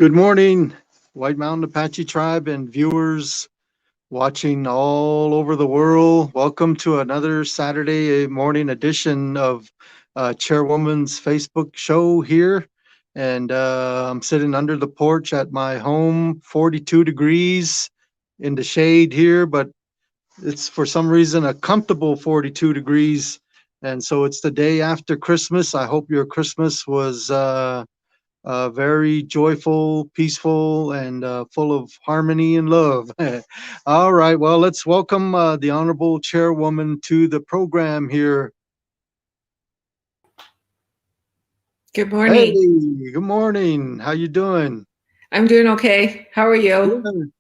Good morning, White Mountain Apache Tribe and viewers watching all over the world. Welcome to another Saturday morning edition of Chairwoman's Facebook show here. And I'm sitting under the porch at my home, 42 degrees in the shade here, but it's for some reason a comfortable 42 degrees. And so it's the day after Christmas. I hope your Christmas was very joyful, peaceful, and full of harmony and love. All right, well, let's welcome the Honorable Chairwoman to the program here. Good morning. Hey, good morning. How you doing? I'm doing okay. How are you?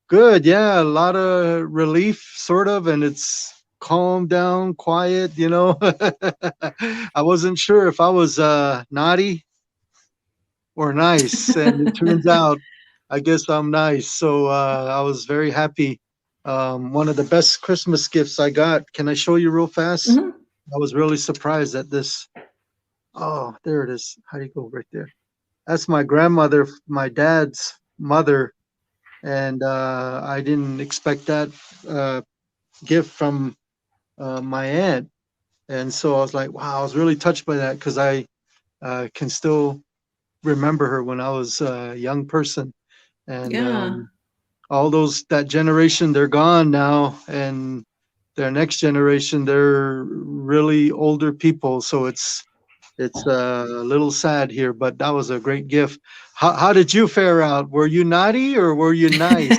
Good, yeah, a lot of relief, sort of, and it's calmed down, quiet, you know. I wasn't sure if I was naughty or nice, and it turns out I guess I'm nice. So I was very happy. One of the best Christmas gifts I got. Can I show you real fast? Mhm. I was really surprised at this. Oh, there it is. How do you go right there? That's my grandmother, my dad's mother, and I didn't expect that gift from my aunt. And so I was like, wow, I was really touched by that because I can still remember her when I was a young person. And Yeah. all that generation, they're gone now, and their next generation, they're really older people. So it's a little sad here, but that was a great gift. How did you fare out? Were you naughty or were you nice?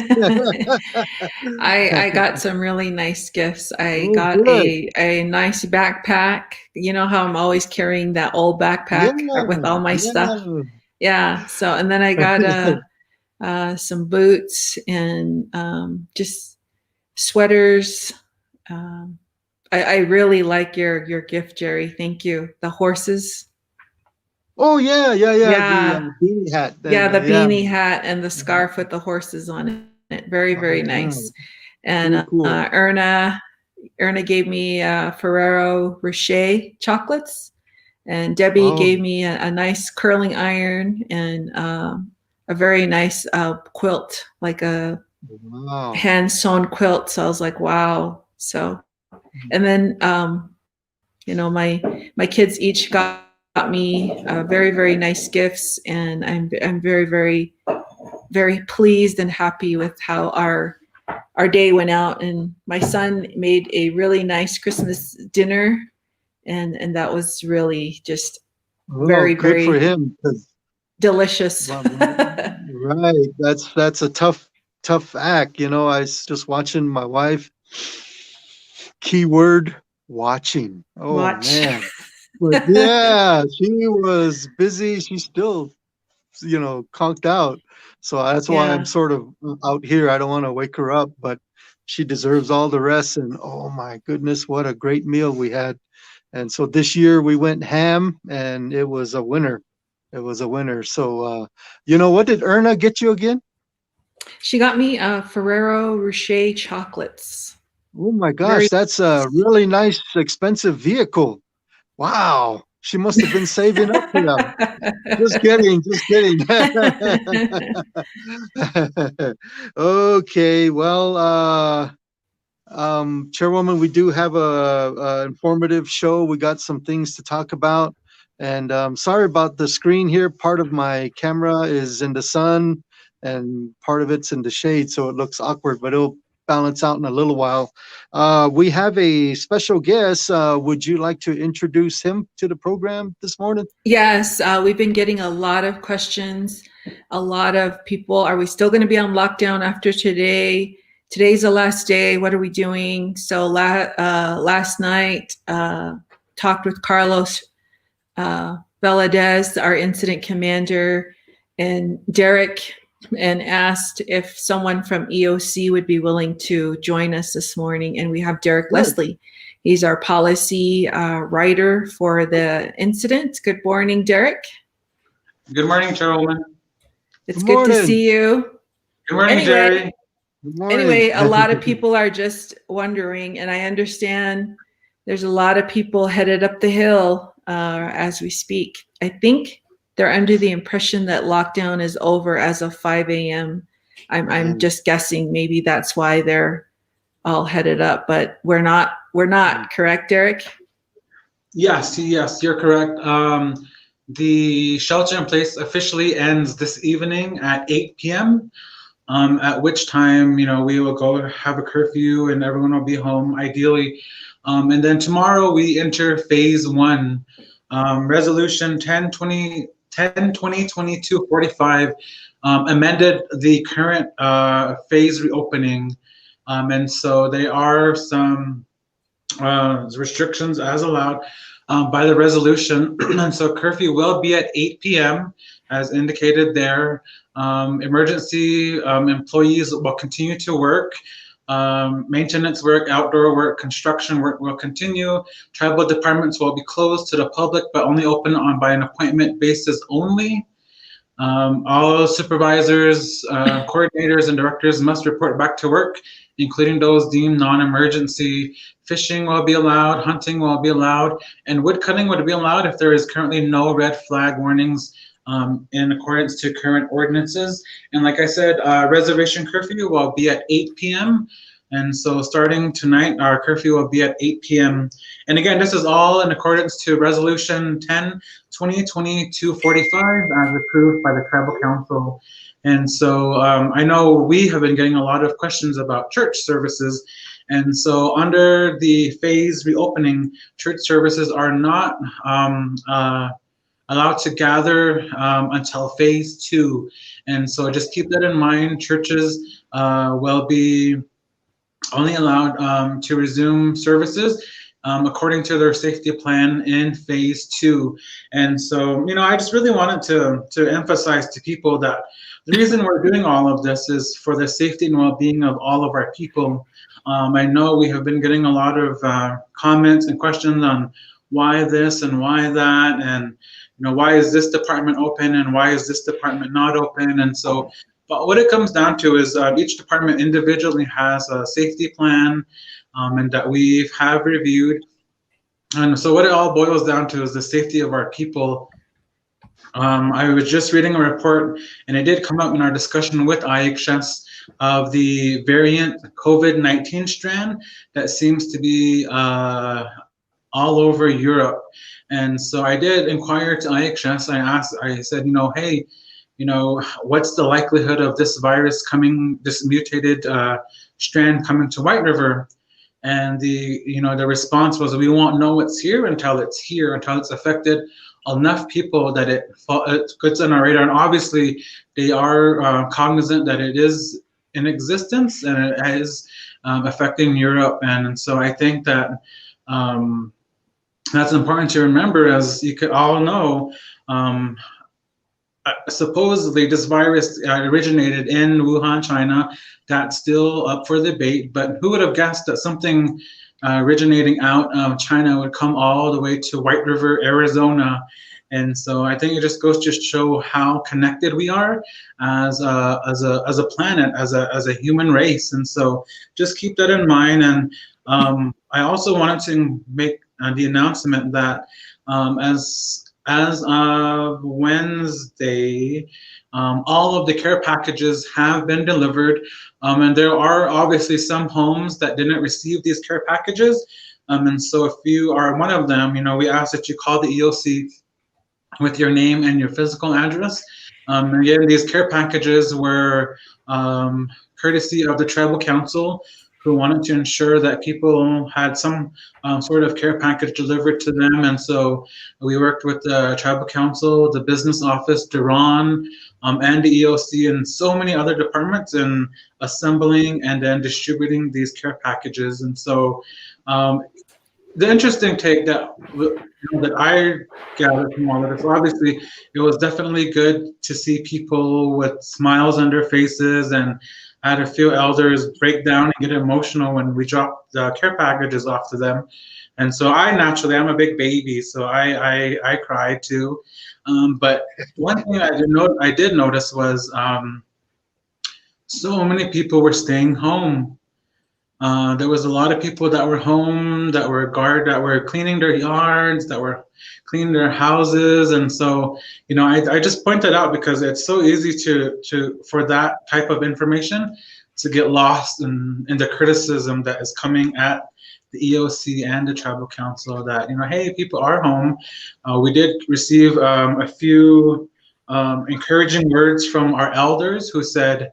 I got some really nice gifts. I Oh, got good. a nice backpack. You know how I'm always carrying that old Yeah, backpack with all my stuff. yeah. Yeah. So and then I got some boots and just sweaters. Um, I really like your gift, Jerry. Thank you. The horses. Oh, yeah. The Yeah. beanie hat. Yeah, the Yeah. beanie hat and the scarf with the horses on it. Very, very All right. nice. And Cool. Erna gave me Ferrero Rocher chocolates, and Debbie Oh, gave me a nice curling iron and a very nice quilt, like a wow. hand sewn quilt. So I was like, wow. So, and then my kids each got me very, very nice gifts, and I'm very, very, very pleased and happy with how our day went out. And my son made a really nice Christmas dinner, and that was really just Oh, very, good for very him. 'Cause delicious. right. That's a tough act. You know, I was just watching my wife. Keyword watching. Oh Watch. man. But yeah, she was busy. She's still, conked out. So that's why I'm Yeah. sort of out here. I don't want to wake her up, but she deserves all the rest. And oh my goodness, what a great meal we had. And so this year we went ham and it was a winner. It was a winner. So, what did Erna get you again? She got me Ferrero Rocher chocolates. Oh my Very gosh, that's a really nice, expensive vehicle. Wow. She must have been saving up for them. Just kidding, just kidding. Okay, well, Chairwoman, we do have a informative show. We got some things to talk about. And sorry about the screen here. Part of my camera is in the sun and part of it's in the shade, so it looks awkward, but it'll balance out in a little while. We have a special guest. Would you like to introduce him to the program this morning? Yes, we've been getting a lot of questions. A lot of people, are we still going to be on lockdown after today? Today's the last day. What are we doing? So last night, talked with Carlos Valadez, our incident commander, and Derek, and asked if someone from EOC would be willing to join us this morning. And we have Derek Good. Leslie. He's our policy writer for the incident. Good morning, Derek. Good morning, Chairwoman. It's Good good to morning. see you. Good morning, Jerry. Good morning. Anyway, a lot of people are just wondering, and I understand there's a lot of people headed up the hill as we speak. I think they're under the impression that lockdown is over as of 5 a.m. I'm just guessing maybe that's why they're all headed up, but we're not, correct, Derek? Yes, you're correct. The shelter in place officially ends this evening at 8 p.m. At which time, we will go have a curfew and everyone will be home ideally. And then tomorrow we enter phase one. Resolution 10/20/22/45 amended the current phase reopening. And so there are some restrictions as allowed by the resolution. And so curfew will be at 8 p.m. as indicated there. Emergency employees will continue to work. Maintenance work, outdoor work, construction work will continue. Tribal departments will be closed to the public, but only open by an appointment basis only. All supervisors, coordinators, and directors must report back to work, including those deemed non-emergency. Fishing will be allowed, hunting will be allowed, and wood cutting would be allowed if there is currently no red flag warnings in accordance to current ordinances. And like I said, reservation curfew will be at 8 p.m. And so starting tonight, our curfew will be at 8 p.m. And again, this is all in accordance to Resolution 10/20/22/45 as approved by the Tribal Council. And so I know we have been getting a lot of questions about church services. And so under the phase reopening, church services are not allowed to gather until phase two. And so just keep that in mind. Churches will be only allowed to resume services according to their safety plan in phase two. And so, I just really wanted to emphasize to people that the reason we're doing all of this is for the safety and well-being of all of our people. I know we have been getting a lot of comments and questions on why this and why that, and why is this department open and why is this department not open? And so, but what it comes down to is each department individually has a safety plan and that we have reviewed. And so what it all boils down to is the safety of our people. I was just reading a report, and it did come up in our discussion with IHS of the variant COVID-19 strand that seems to be all over Europe. And so I did inquire to IHS. I said, hey, what's the likelihood of this virus this mutated strand coming to White River? And the response was, we won't know it's here, until it's affected enough people that it gets on our radar. And obviously they are cognizant that it is in existence and it is affecting Europe. And so I think that that's important to remember. As you could all know, supposedly this virus originated in Wuhan, China. That's still up for debate, but who would have guessed that something originating out of China would come all the way to White River, Arizona? And so I think it just goes to show how connected we are as a planet, as a human race. And so just keep that in mind. And I also wanted to make the announcement that as of Wednesday, all of the care packages have been delivered, and there are obviously some homes that didn't receive these care packages. And so if you are one of them, we ask that you call the EOC with your name and your physical address. Again, these care packages were courtesy of the Tribal Council, who wanted to ensure that people had some sort of care package delivered to them. And so we worked with the Tribal Council, the business office, Duran, and the EOC, and so many other departments in assembling and then distributing these care packages. And so the interesting take that I gathered from all of this, obviously, it was definitely good to see people with smiles on their faces, and I had a few elders break down and get emotional when we dropped the care packages off to them. And so I'm a big baby, so I cried too. But one thing I did notice was so many people were staying home. There was a lot of people that were home, that were cleaning their yards, that were cleaning their houses, and so I just point that out because it's so easy for that type of information to get lost in the criticism that is coming at the EOC and the Tribal Council. That hey, people are home. We did receive a few encouraging words from our elders who said,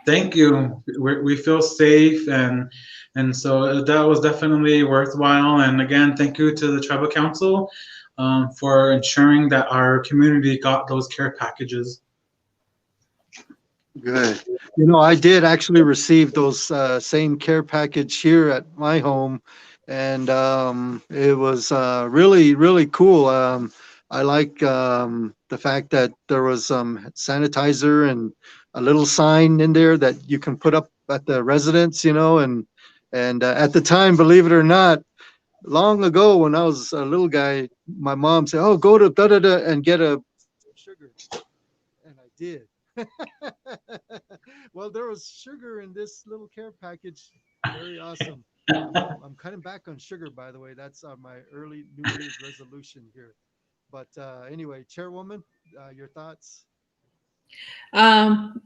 thank you. We feel safe, and so that was definitely worthwhile. And again, thank you to the Tribal Council for ensuring that our community got those care packages. Good. I did actually receive those same care package here at my home, and it was really, really cool. I like the fact that there was some sanitizer and a little sign in there that you can put up at the residence, and at the time, believe it or not, long ago when I was a little guy, my mom said, "Oh, go to da da da and get a sugar," and I did. Well, there was sugar in this little care package. Very awesome. I'm cutting back on sugar, by the way. That's my early New Year's resolution here. But anyway, Chairwoman, your thoughts?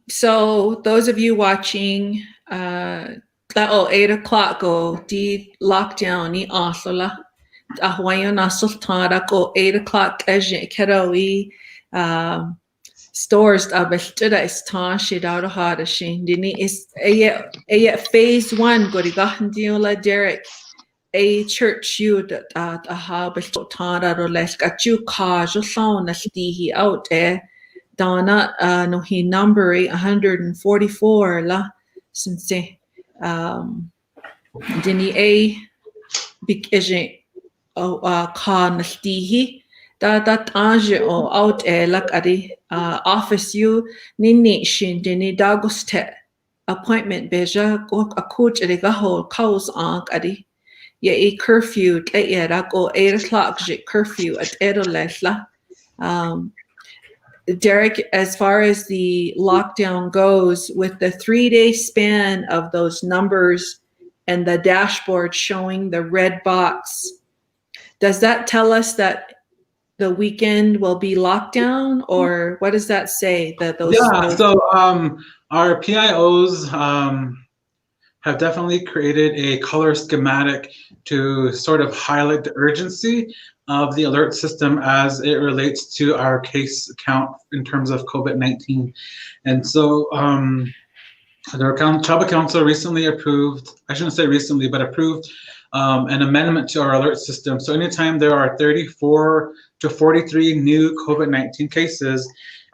So those of you watching, 8 o'clock go di lockdown ni asola. Ahwayo na sultana go 8 o'clock eje kerawi stores abeltida is ta shid out of hard shin dini is a phase 1 go di gahandiola Derek a church you that a ha beltana ro les got you ka jo sound stihi out there. Donna no he number 144 la since dini a big agent kan stihi that age o out lak adi office you nini shin dini daguste appointment beja go a coach ade ga hol cows on adi ya a curfew at ya go 8 o'clock curfew at edolesla Derek, as far as the lockdown goes, with the 3-day span of those numbers and the dashboard showing the red box, does that tell us that the weekend will be locked down, or what does that say? That those so our PIOs have definitely created a color schematic to sort of highlight the urgency of the alert system as it relates to our case count in terms of COVID-19. And so the Tribal Council recently approved, I shouldn't say recently, but approved an amendment to our alert system. So anytime there are 34 to 43 new COVID-19 cases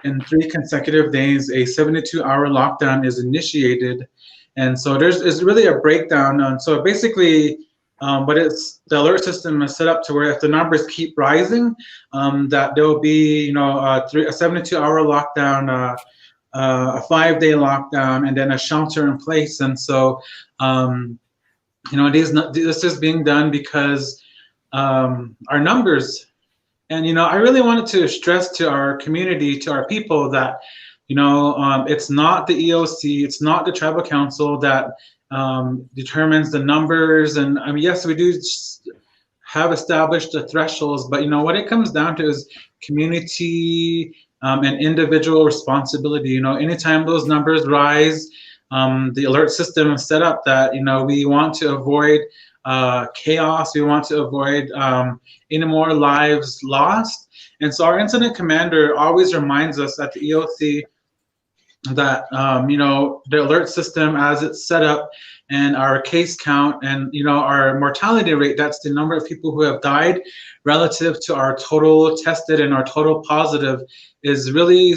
in 3 consecutive days, a 72-hour lockdown is initiated. And so there's really a breakdown. And so basically, but the alert system is set up to where if the numbers keep rising, that there will be, a 72-hour lockdown, a 5-day lockdown, and then a shelter in place. And so, this is being done because our numbers, and I really wanted to stress to our community, to our people, that it's not the EOC, it's not the Tribal Council that determines the numbers. And I mean, yes, we do have established the thresholds, but what it comes down to is community and individual responsibility. Anytime those numbers rise, the alert system is set up that we want to avoid chaos, we want to avoid any more lives lost. And so our incident commander always reminds us at the EOC that the alert system as it's set up, and our case count, and our mortality rate, that's the number of people who have died relative to our total tested and our total positive, is really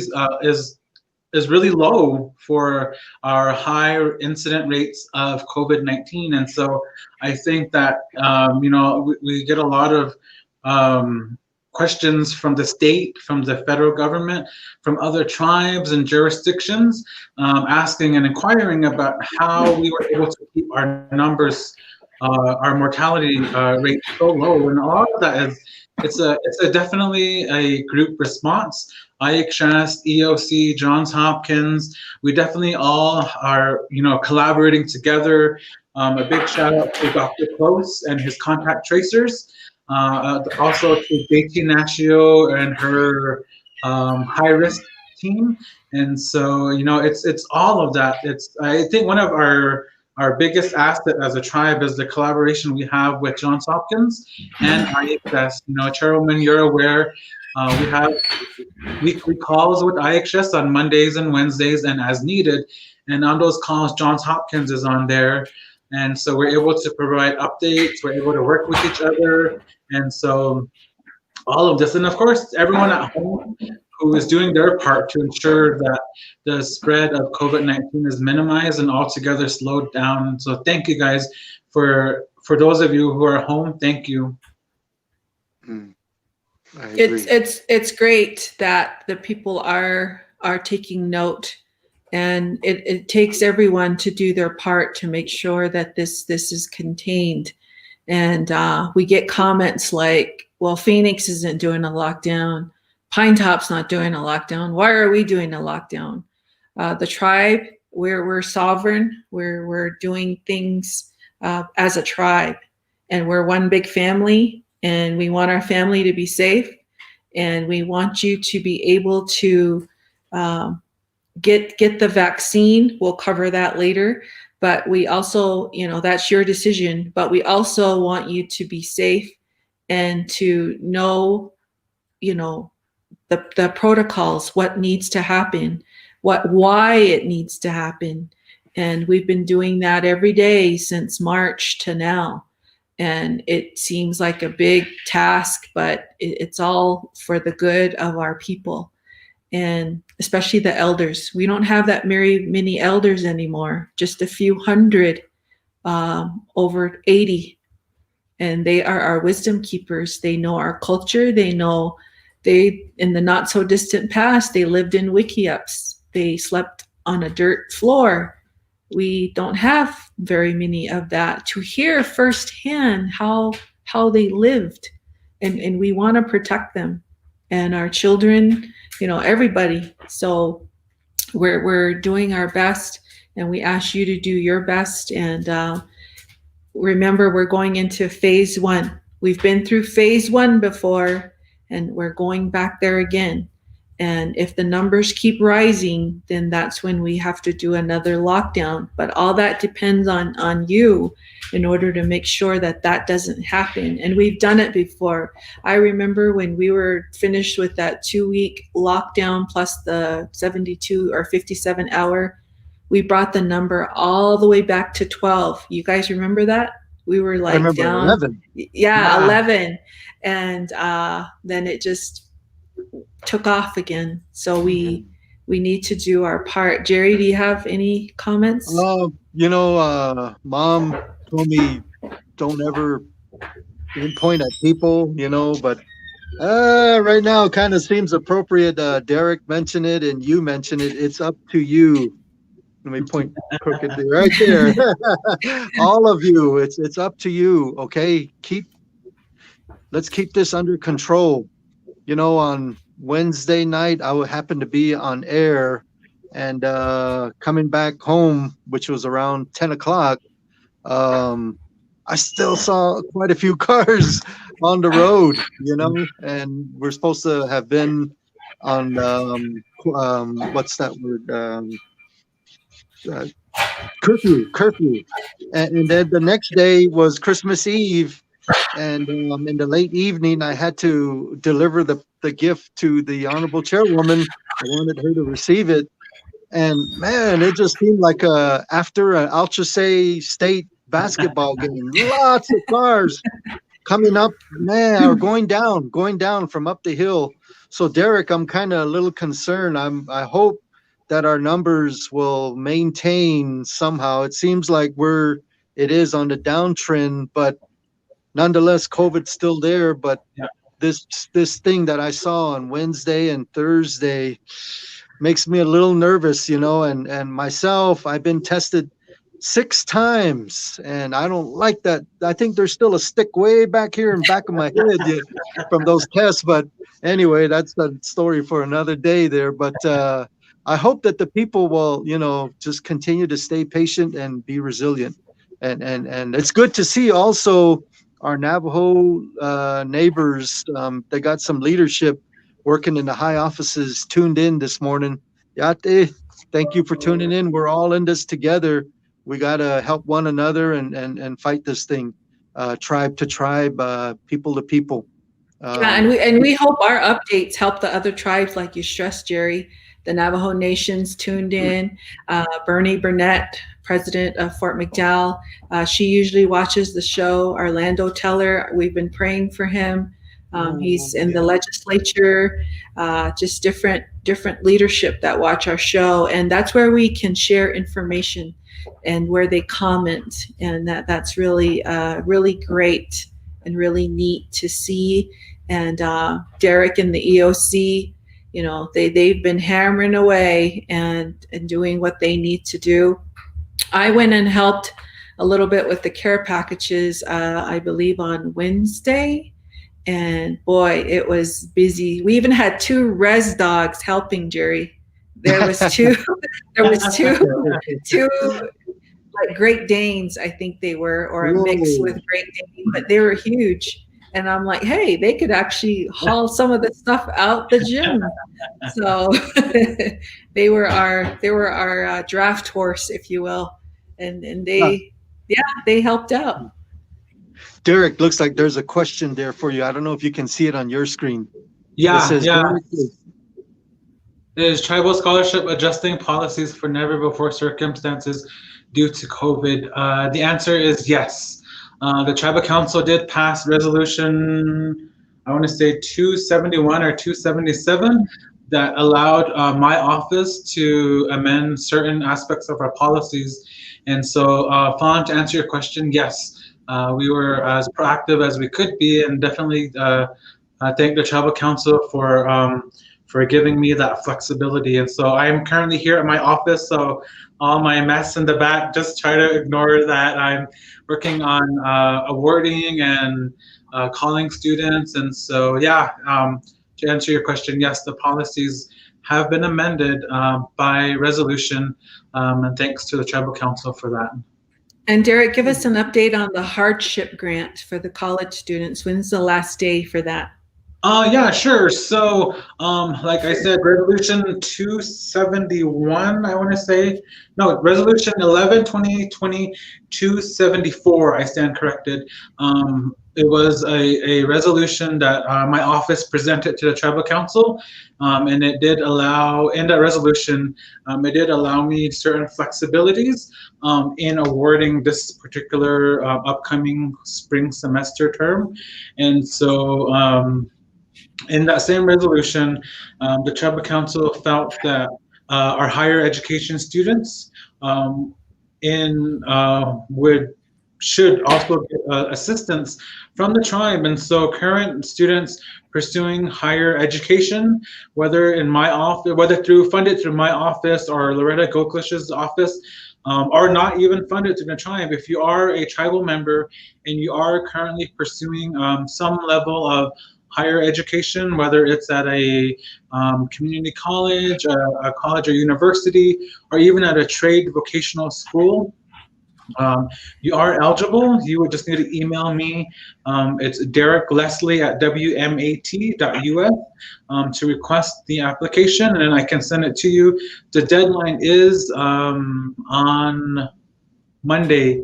really low for our high incident rates of COVID-19. And so I think that we get a lot of questions from the state, from the federal government, from other tribes and jurisdictions, asking and inquiring about how we were able to keep our numbers, our mortality rate so low. And a lot of that is, it's a definitely a group response. IHS, EOC, Johns Hopkins. We definitely all are, collaborating together. A big shout out to Dr. Close and his contact tracers. Also to JT Nashio and her high risk team. And so, it's all of that. I think one of our biggest asset as a tribe is the collaboration we have with Johns Hopkins and IHS. Chairwoman, you're aware, we have weekly calls with IHS on Mondays and Wednesdays and as needed. And on those calls, Johns Hopkins is on there. And so we're able to provide updates, we're able to work with each other. And so all of this, and of course, everyone at home who is doing their part to ensure that the spread of COVID-19 is minimized and altogether slowed down. So thank you guys for those of you who are home, thank you. It's great that the people are taking note, and it takes everyone to do their part to make sure that this is contained. And we get comments like, well, Phoenix isn't doing a lockdown, Pine Top's not doing a lockdown, why are we doing a lockdown? The tribe, we're sovereign, we're doing things as a tribe, and we're one big family, and we want our family to be safe, and we want you to be able to get the vaccine. We'll cover that later, but we also, that's your decision, but we also want you to be safe and to know, the protocols, what needs to happen, why it needs to happen. And we've been doing that every day since March to now. And it seems like a big task, but it's all for the good of our people, and especially the elders. We don't have that many elders anymore, just a few hundred, over 80. And they are our wisdom keepers. They know our culture. In the not so distant past, they lived in wiki-ups. They slept on a dirt floor. We don't have very many of that to hear firsthand how they lived, and we want to protect them and our children, everybody. So we're doing our best, and we ask you to do your best. And remember, we're going into phase 1. We've been through phase 1 before, and we're going back there again. And if the numbers keep rising, then that's when we have to do another lockdown. But all that depends on you in order to make sure that doesn't happen. And we've done it before. I remember when we were finished with that 2-week lockdown plus the 72 or 57 hour, we brought the number all the way back to 12. You guys remember that? We were like down 11. Yeah, 11. And then it just took off again. So we need to do our part. Jerry, do you have any comments? Mom told me don't ever point at people, but right now it kind of seems appropriate. Derek mentioned it and you mentioned it. It's up to you. Let me point crookedly right there. All of you, it's up to you. Okay, let's keep this under control. On Wednesday night, I would happen to be on air, and coming back home, which was around 10 o'clock, I still saw quite a few cars on the road, and we're supposed to have been on, what's that word? Curfew. And then the next day was Christmas Eve. And in the late evening, I had to deliver the gift to the Honorable Chairwoman. I wanted her to receive it. And man, it just seemed like after an Alchese State basketball game, lots of cars coming up, or going down from up the hill. So Derek, I'm kind of a little concerned. I hope that our numbers will maintain somehow. It seems like it is on the downtrend, but nonetheless, COVID's still there. But this thing that I saw on Wednesday and Thursday makes me a little nervous, and myself, I've been tested 6 times, and I don't like that. I think there's still a stick way back here in back of my head from those tests. But anyway, that's a story for another day there. But I hope that the people will, just continue to stay patient and be resilient. And it's good to see also our Navajo neighbors. They got some leadership working in the high offices tuned in this morning. Yate, thank you for tuning in. We're all in this together. We got to help one another and fight this thing, tribe to tribe, people to people. Yeah, and we hope our updates help the other tribes, like you stressed, Jerry. The Navajo Nation's tuned in. Bernie Burnett, president of Fort McDowell, she usually watches the show. Orlando Teller, we've been praying for him. He's in the legislature. Just different leadership that watch our show, and that's where we can share information and where they comment, and that's really really great and really neat to see. And Derek and the EOC, they've been hammering away and doing what they need to do. I went and helped a little bit with the care packages, I believe on Wednesday, and boy, it was busy. We even had 2 res dogs helping, Jerry. There was two like Great Danes, I think they were, or a mix with Great Danes, but they were huge. And I'm like, hey, they could actually haul some of the stuff out the gym. So they were our draft horse, if you will, and they helped out. Derek, looks like there's a question there for you. I don't know if you can see it on your screen. Yeah. Is tribal scholarship adjusting policies for never before circumstances due to COVID? The answer is yes. The Tribal Council did pass resolution, I want to say 271 or 277, that allowed my office to amend certain aspects of our policies. And so, Fawn, to answer your question, yes, we were as proactive as we could be, and definitely thank the Tribal Council for giving me that flexibility. And so I'm currently here at my office, so all my mess in the back, just try to ignore that. I'm working on awarding and calling students. And so, yeah, to answer your question, yes, the policies have been amended by resolution, and thanks to the Tribal Council for that. And Derek, give us an update on the hardship grant for the college students. When's the last day for that? Yeah, sure. So, like I said, Resolution 271, I want to say. No, Resolution 11/2020 274, I stand corrected. It was a resolution that my office presented to the Tribal Council, and it did allow, in that resolution, it did allow me certain flexibilities in awarding this particular upcoming spring semester term. And so, in that same resolution, the Tribal Council felt that our higher education students should also get assistance from the tribe. And so current students pursuing higher education, whether in my office, whether funded through my office or Loretta Goklish's office, or not even funded through the tribe, if you are a tribal member and you are currently pursuing some level of higher education, whether it's at a community college, a college or university, or even at a trade vocational school, you are eligible. You would just need to email me. It's derekleslie@wmat.us to request the application, and I can send it to you. The deadline is on Monday,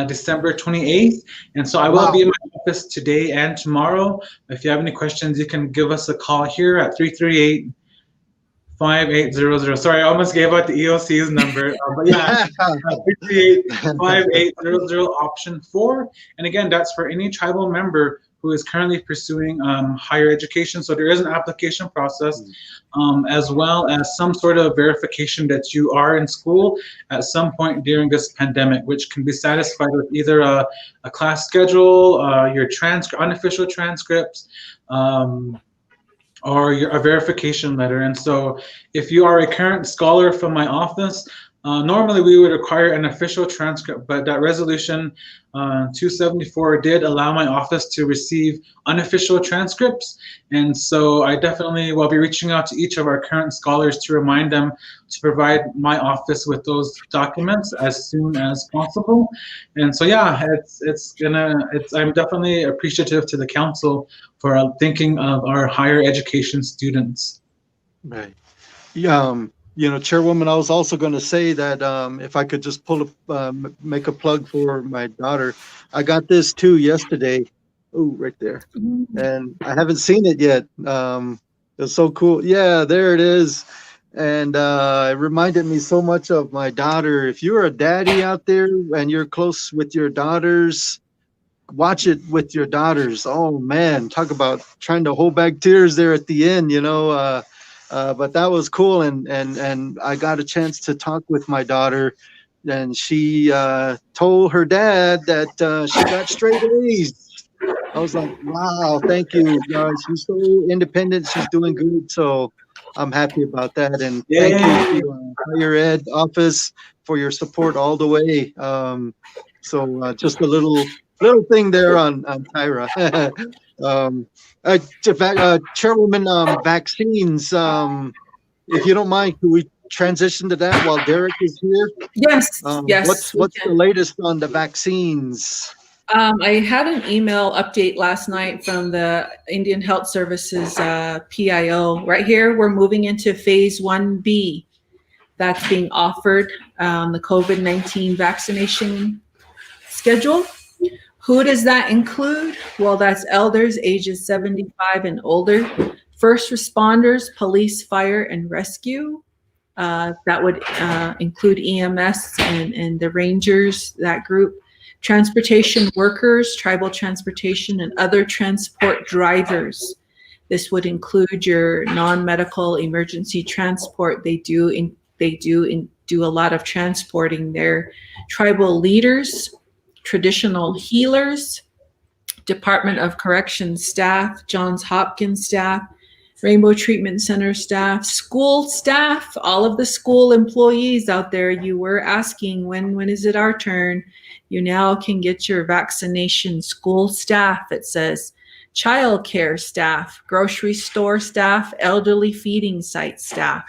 December 28th. And so I will be in my office today and tomorrow. If you have any questions, you can give us a call here at 338-5800. Sorry, I almost gave out the EOC's number. But yeah, 338-5800 option 4. And again, that's for any tribal member who is currently pursuing higher education. So there is an application process, as well as some sort of verification that you are in school at some point during this pandemic, which can be satisfied with either a class schedule, your unofficial transcripts, or a verification letter. And so if you are a current scholar from my office, Normally, we would require an official transcript, but that resolution 274 did allow my office to receive unofficial transcripts. And so I definitely will be reaching out to each of our current scholars to remind them to provide my office with those documents as soon as possible. And so, yeah, I'm definitely appreciative to the council for thinking of our higher education students. Right. Yeah. Chairwoman, I was also going to say that if I could just make a plug for my daughter. I got this too yesterday. Oh, right there. And I haven't seen it yet. It's so cool. Yeah, there it is. And it reminded me so much of my daughter. If you're a daddy out there and you're close with your daughters, watch it with your daughters. Oh man, talk about trying to hold back tears there at the end, but that was cool, and I got a chance to talk with my daughter, and she told her dad that she got straight A's. I was like, wow, thank you. She's so independent. She's doing good. So I'm happy about that. And thank you to Higher Ed office for your support all the way. Just a little thing there on Tyra. Chairwoman, vaccines. If you don't mind, could we transition to that while Derek is here? Yes. Yes. What's the latest on the vaccines? I had an email update last night from the Indian Health Services PIO. Right here, we're moving into phase 1B. That's being offered, the COVID-19 vaccination schedule. Who does that include? Well, that's elders ages 75 and older, first responders, police, fire, and rescue. That would include EMS and the Rangers, that group. Transportation workers, tribal transportation, and other transport drivers. This would include your non-medical emergency transport. They do a lot of transporting there. Tribal leaders, traditional healers, Department of Corrections staff, Johns Hopkins staff, Rainbow Treatment Center staff, school staff, all of the school employees out there. You were asking when is it our turn? You now can get your vaccination. School staff, it says, child care staff, grocery store staff, elderly feeding site staff.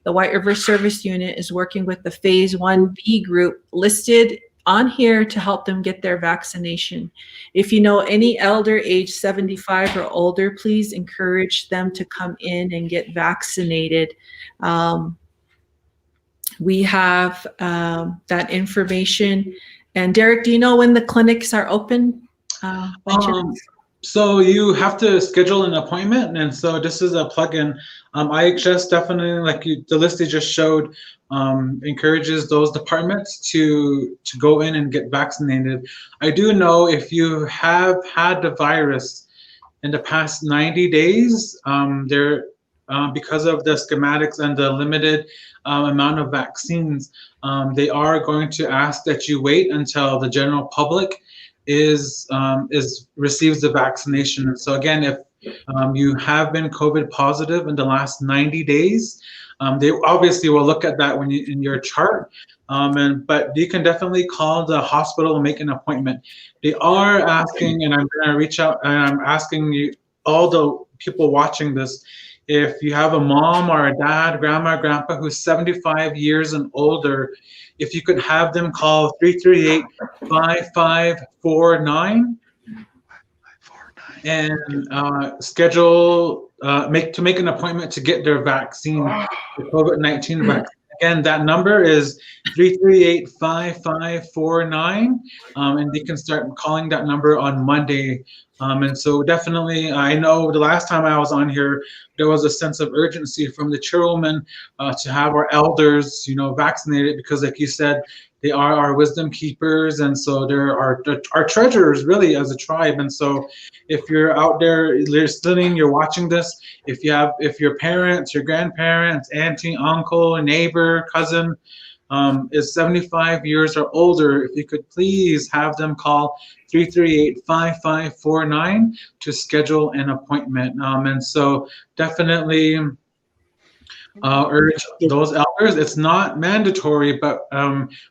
The White River Service Unit is working with the phase 1B group listed on here to help them get their vaccination. If you know any elder age 75 or older, please encourage them to come in and get vaccinated. We have that information. And Derek, do you know when the clinics are open? So you have to schedule an appointment, and so this is a plug-in. IHS definitely, like the list they just showed, encourages those departments to go in and get vaccinated. I do know if you have had the virus in the past 90 days, because of the schematics and the limited amount of vaccines, they are going to ask that you wait until the general public receives the vaccination. And so again, if you have been COVID positive in the last 90 days, they obviously will look at that in your chart. But you can definitely call the hospital and make an appointment. They are asking, and I'm going to reach out and I'm asking you, all the people watching this, if you have a mom or a dad, grandma, grandpa who's 75 years and older, if you could have them call 338-5549 and schedule, make an appointment to get their vaccine, the COVID-19 vaccine. Again, that number is 338-5549, and they can start calling that number on Monday. And so definitely, I know the last time I was on here, there was a sense of urgency from the chairwoman to have our elders, vaccinated, because like you said, they are our wisdom keepers, and so they're our treasurers really as a tribe. And so if you're out there listening, you're watching this, if your parents, your grandparents, auntie, uncle, neighbor, cousin is 75 years or older, if you could please have them call 338-5549 to schedule an appointment. And so definitely urge those others. It's not mandatory, but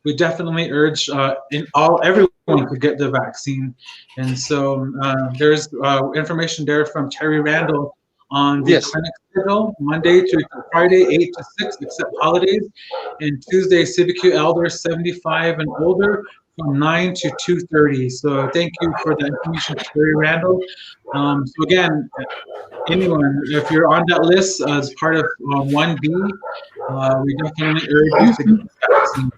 we definitely urge everyone to get the vaccine. And so there's information there from Terry Randall on the Yes. clinic schedule, Monday to Friday, 8 to 6, except holidays, and Tuesday, CBQ elders 75 and older from 9 to 2:30. So thank you for the information, Terry Randall. So again, anyone, if you're on that list as part of 1B, we definitely urge you to get the vaccine.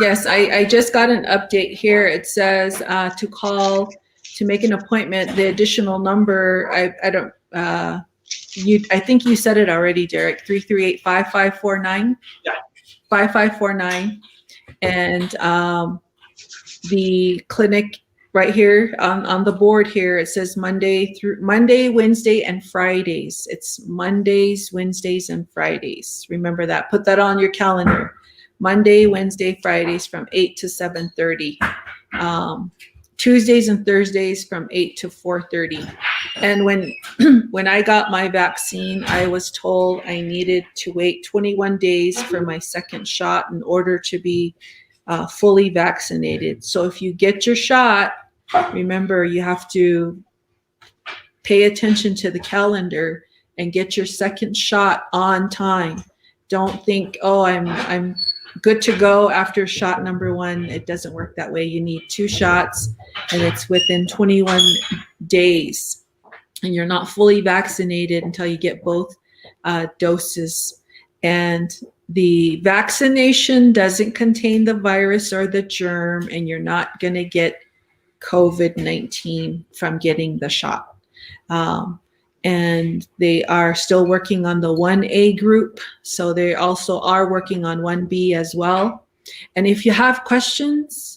Yes, I just got an update here. It says to call to make an appointment. The additional number, I don't, I think you said it already, Derek. 338-5549. Yeah. 5549, and the clinic right here on the board here. It says Monday, Wednesday, and Fridays. It's Mondays, Wednesdays, and Fridays. Remember that. Put that on your calendar. Monday, Wednesday, Fridays from 8 to 7:30. Tuesdays and Thursdays from 8 to 4:30. And when I got my vaccine, I was told I needed to wait 21 days for my second shot in order to be fully vaccinated. So if you get your shot, remember you have to pay attention to the calendar and get your second shot on time. Don't think, oh, I'm good to go after shot number 1. It doesn't work that way. You need 2 shots, and it's within 21 days. And you're not fully vaccinated until you get both doses. And the vaccination doesn't contain the virus or the germ, and you're not going to get COVID-19 from getting the shot. And they are still working on the 1A group. So they also are working on 1B as well. And if you have questions,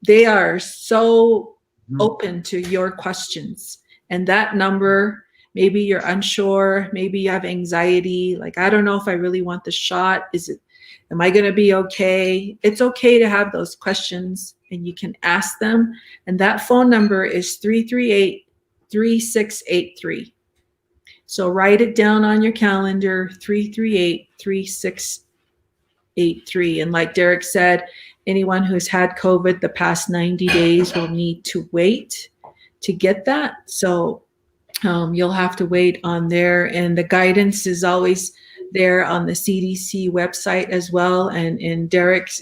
they are so open to your questions. And that number, maybe you're unsure, maybe you have anxiety, like, I don't know if I really want the shot. Am I going to be okay? It's okay to have those questions, and you can ask them. And that phone number is 338-3683. So write it down on your calendar, 338-3683. And like Derek said, anyone who's had COVID the past 90 days will need to wait to get that. So you'll have to wait on there. And the guidance is always there on the CDC website as well. And Derek's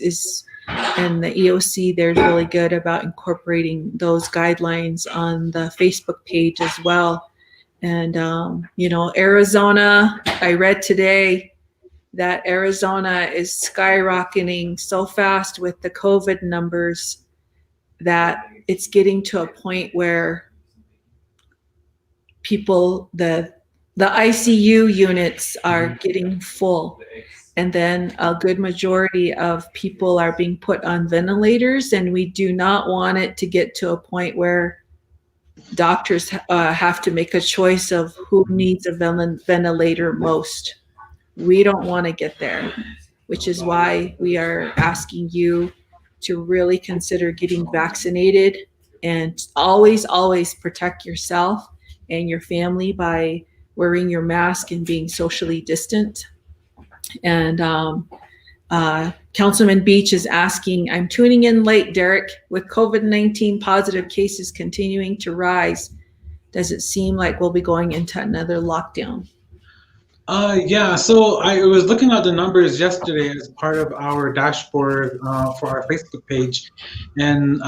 and the EOC, they're really good about incorporating those guidelines on the Facebook page as well. And, Arizona, I read today that Arizona is skyrocketing so fast with the COVID numbers that it's getting to a point where people, the ICU units are getting full. And then a good majority of people are being put on ventilators. And we do not want it to get to a point where doctors have to make a choice of who needs a ventilator most. We don't want to get there, which is why we are asking you to really consider getting vaccinated, and always, always protect yourself and your family by wearing your mask and being socially distant. And Councilman Beach is asking, I'm tuning in late, Derek. With COVID-19 positive cases continuing to rise, does it seem like we'll be going into another lockdown? Yeah, so I was looking at the numbers yesterday as part of our dashboard for our Facebook page, and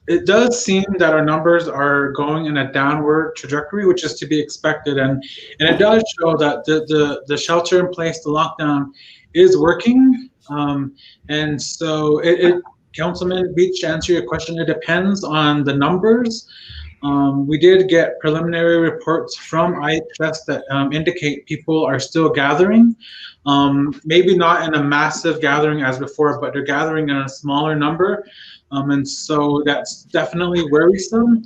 it does seem that our numbers are going in a downward trajectory, which is to be expected, and it does show that the shelter in place, the lockdown, is working. And so Councilman Beach, to answer your question, it depends on the numbers. We did get preliminary reports from IHS that indicate people are still gathering, maybe not in a massive gathering as before, but they're gathering in a smaller number. And so that's definitely worrisome.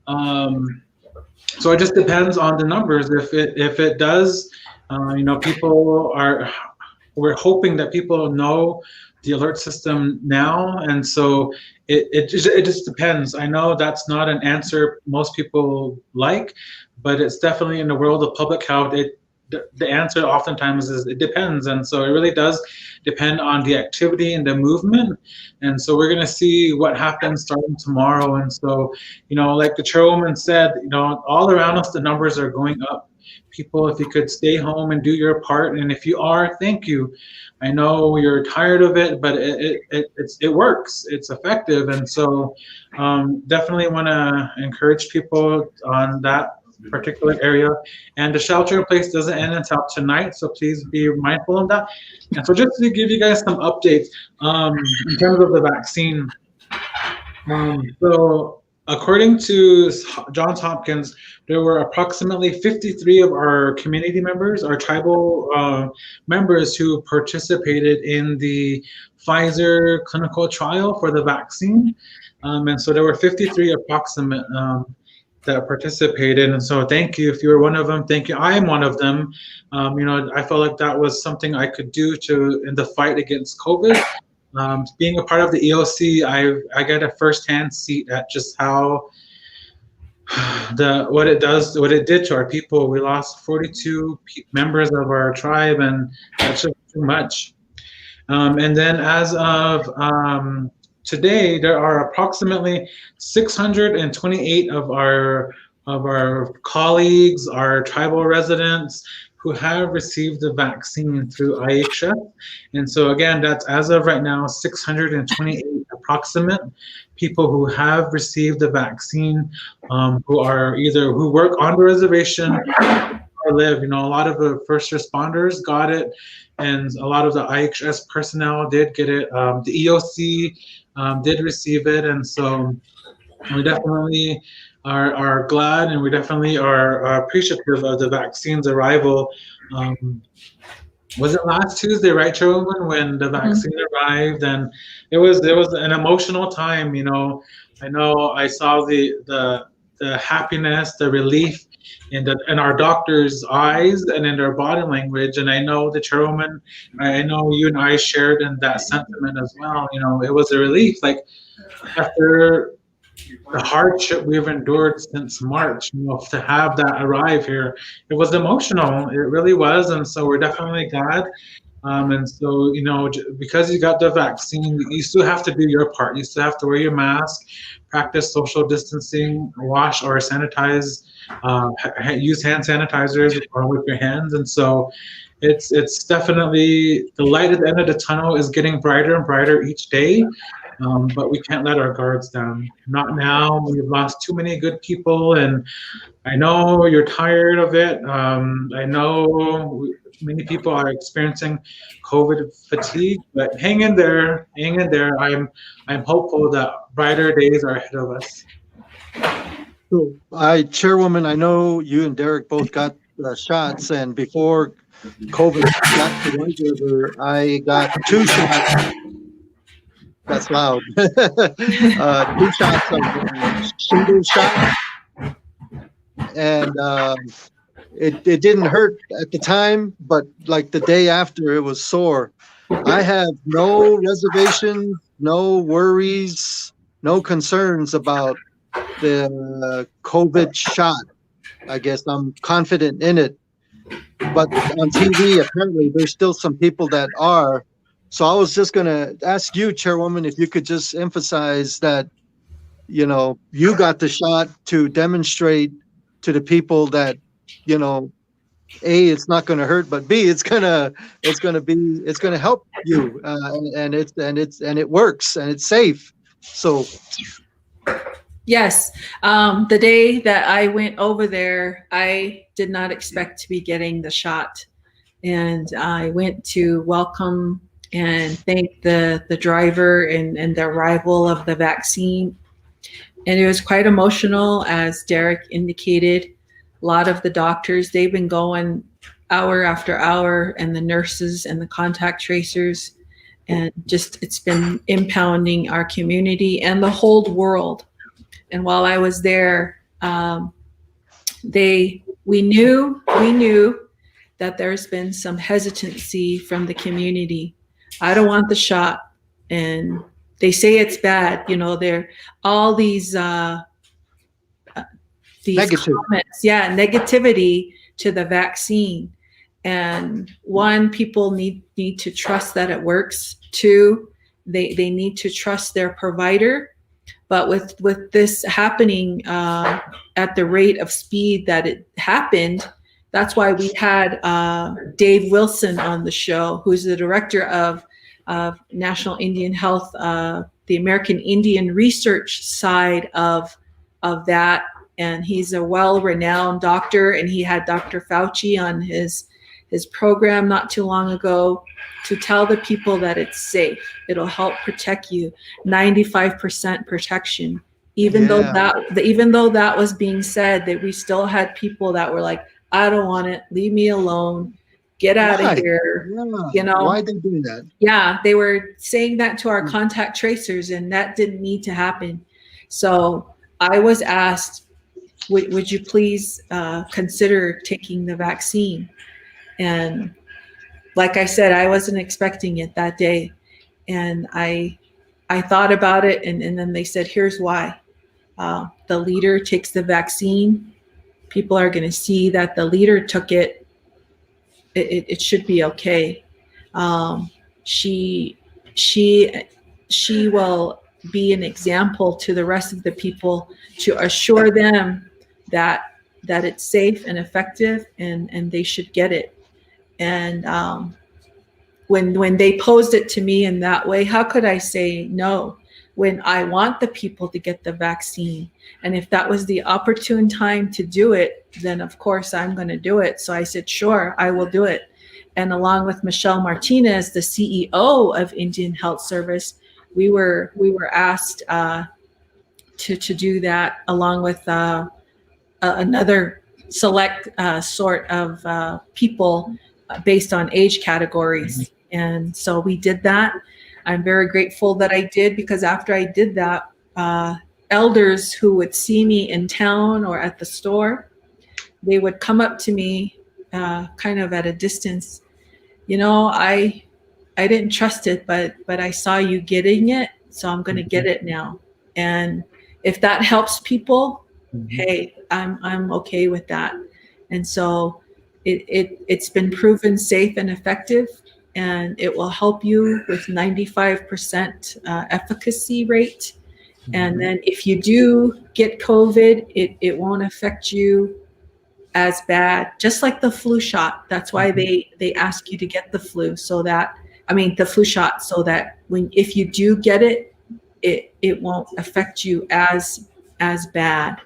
So it just depends on the numbers. If it does, we're hoping that people know the alert system now, and so it just depends. I know that's not an answer most people like, but it's definitely, in the world of public health, the answer oftentimes is it depends. And so it really does depend on the activity and the movement. And so we're going to see what happens starting tomorrow. And so, like the chairwoman said, all around us, the numbers are going up. People, if you could stay home and do your part, and if you are, thank you. I know you're tired of it, but it works. It's effective, and so definitely want to encourage people on that particular area. And the shelter in place doesn't end until tonight, so please be mindful of that. And so just to give you guys some updates in terms of the vaccine. So according to Johns Hopkins, there were approximately 53 of our community members, our tribal members, who participated in the Pfizer clinical trial for the vaccine. And so there were 53 approximate that participated. And so thank you. If you were one of them, thank you. I am one of them. I felt like that was something I could do in the fight against COVID. Being a part of the EOC, I got a firsthand seat at just how what it did to our people. We lost 42 members of our tribe, and that's just too much. And then as of today, there are approximately 628 of our colleagues, our tribal residents, who have received the vaccine through IHF. And so again, that's as of right now, 628 approximate people who have received the vaccine, who work on the reservation or live. A lot of the first responders got it, and a lot of the IHS personnel did get it. The EOC did receive it, and so we definitely are glad, and we definitely are appreciative of the vaccine's arrival. Was it last Tuesday, right, Chairwoman, when the vaccine arrived? And it was an emotional time. I know I saw the happiness, the relief in our doctors' eyes and in their body language. And I know the Chairwoman, I know you and I shared in that sentiment as well. It was a relief, like after the hardship we've endured since March, to have that arrive here, it was emotional. It really was, and so we're definitely glad. And so, because you got the vaccine, you still have to do your part. You still have to wear your mask, practice social distancing, wash or sanitize, use hand sanitizers or with your hands. And so, it's definitely the light at the end of the tunnel is getting brighter and brighter each day. But we can't let our guards down. Not now. We've lost too many good people, and I know you're tired of it. I know many people are experiencing COVID fatigue, but hang in there. Hang in there. I'm hopeful that brighter days are ahead of us. So, Chairwoman, I know you and Derek both got shots, and before COVID got to White River, I got 2 shots. That's loud. 2 shots of shingles shot, and it didn't hurt at the time, but like the day after, it was sore. I have no reservations, no worries, no concerns about the COVID shot. I guess I'm confident in it, but on TV, apparently, there's still some people that are. So I was just going to ask you, Chairwoman, if you could just emphasize that, you got the shot to demonstrate to the people that, A, it's not going to hurt, but B, it's going to help you, and it works and it's safe. So. Yes. The day that I went over there, I did not expect to be getting the shot, and I went to welcome and thank the driver and the arrival of the vaccine. And it was quite emotional, as Derek indicated. A lot of the doctors, they've been going hour after hour, and the nurses and the contact tracers, and just it's been impounding our community and the whole world. And while I was there, we knew that there's been some hesitancy from the community. I don't want the shot, and they say it's bad. There all these comments, negativity to the vaccine, And one, people need to trust that it works. Two, they need to trust their provider. But with this happening at the rate of speed that it happened, that's why we had Dave Wilson on the show, who's the director of National Indian Health, the American Indian Research side of that. And he's a well-renowned doctor, and he had Dr. Fauci on his program not too long ago to tell the people that it's safe. It'll help protect you. 95% protection. Even though that was being said, that we still had people that were like, I don't want it, leave me alone, get out of here. Yeah. You know, Why they do that? Yeah, they were saying that to our contact tracers, and that didn't need to happen. So I was asked, would you please consider taking the vaccine? And like I said, I wasn't expecting it that day. And I thought about it, and then they said, here's why. The leader takes the vaccine. People are going to see that the leader took it. It should be okay. She will be an example to the rest of the people to assure them that it's safe and effective, and they should get it. And when they posed it to me in that way, how could I say no when I want the people to get the vaccine? And if that was the opportune time to do it, then of course I'm going to do it. So I said, sure, I will do it. And along with Michelle Martinez, the CEO of Indian Health Service, we were asked to do that, along with another select sort of people based on age categories. And so we did that. I'm very grateful that I did, because after I did that, elders who would see me in town or at the store, they would come up to me kind of at a distance. You know, I didn't trust it, but I saw you getting it, so I'm going to get it now. And if that helps people, hey, I'm okay with that. And so it's been proven safe and effective, and it will help you with 95% efficacy rate. And then if you do get COVID, it won't affect you as bad, just like the flu shot. That's why they ask you to get the flu, the flu shot, so that if you do get it, it won't affect you as bad,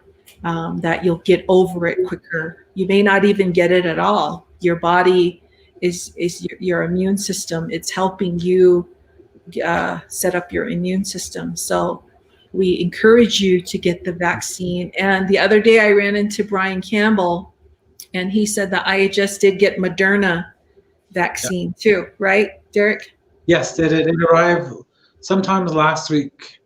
that you'll get over it quicker. You may not even get it at all. Your body is your immune system. It's helping you set up your immune system. So we encourage you to get the vaccine. And the other day I ran into Brian Campbell, and he said that IHS did get Moderna vaccine too, right, Derek? Yes, it arrived sometime last week.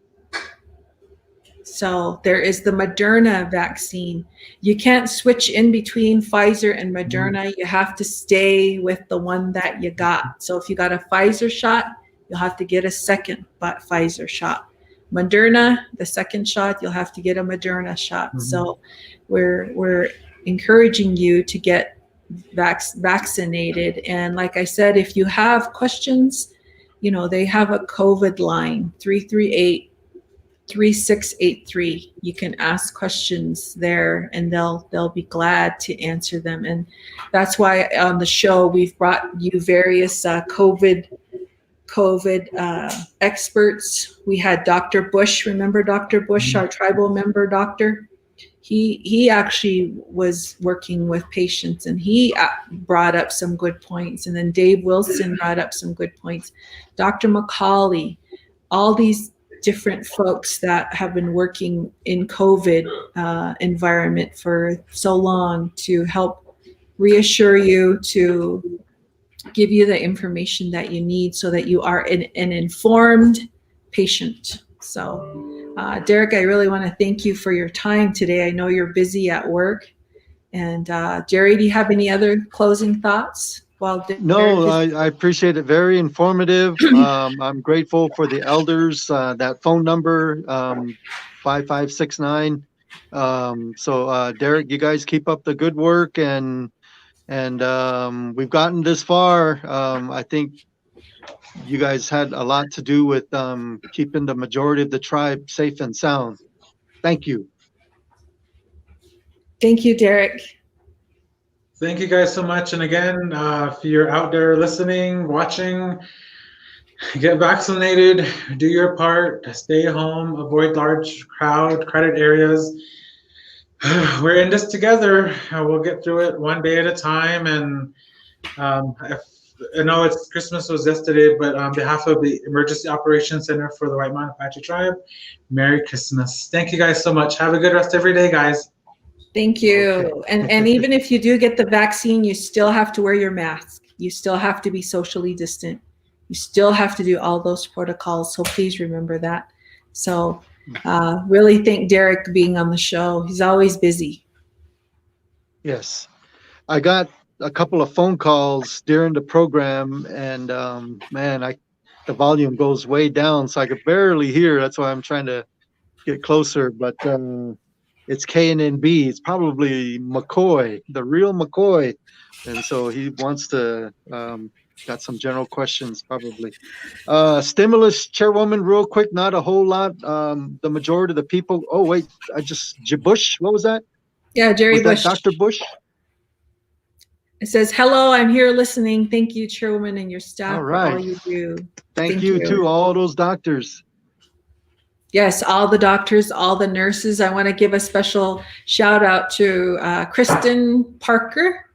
So there is the Moderna vaccine. You can't switch in between Pfizer and Moderna. You have to stay with the one that you got. So if you got a Pfizer shot, you'll have to get a second Pfizer shot. Moderna, the second shot, you'll have to get a Moderna shot. So we're encouraging you to get vaccinated. And like I said, if you have questions, they have a COVID line, 338-3683. You can ask questions there, and they'll be glad to answer them. And that's why on the show we've brought you various COVID experts. We had Dr. Bush. Remember Dr. Bush, our tribal member doctor? He actually was working with patients, and he brought up some good points. And then Dave Wilson brought up some good points. Dr. McCauley, all these different folks that have been working in COVID environment for so long to help reassure you, to give you the information that you need so that you are an informed patient. So Derek, I really want to thank you for your time today. I know you're busy at work. And Jerry, do you have any other closing thoughts? No, I appreciate it. Very informative. I'm grateful for the elders, that phone number, 5569. So Derek, you guys keep up the good work, and And we've gotten this far. I think you guys had a lot to do with keeping the majority of the tribe safe and sound. Thank you. Thank you, Derek. Thank you guys so much. And again, if you're out there listening, watching, get vaccinated, do your part, stay home, avoid large crowded areas. We're in this together. We'll get through it one day at a time. And I know it's Christmas was yesterday, but on behalf of the Emergency Operations Center for the White Mountain Apache Tribe, Merry Christmas. Thank you guys so much. Have a good rest every day, guys. Thank you. Okay. And even if you do get the vaccine, you still have to wear your mask. You still have to be socially distant. You still have to do all those protocols. So please remember that. So really thank Derek being on the show. He's always busy. Yes. I got a couple of phone calls during the program, and man, the volume goes way down, so I could barely hear. That's why I'm trying to get closer. But it's KNNB. It's probably McCoy, the real McCoy, and so he wants to. Got some general questions probably. Stimulus, Chairwoman, real quick, not a whole lot. The majority of the people. Oh wait, Bush. What was that? Yeah, Jerry Was Bush. that Dr. Bush? It says, hello, I'm here listening. Thank you, Chairwoman, and your staff All right. for all you do. Thank you to all those doctors. Yes, all the doctors, all the nurses. I want to give a special shout out to Kristen Parker.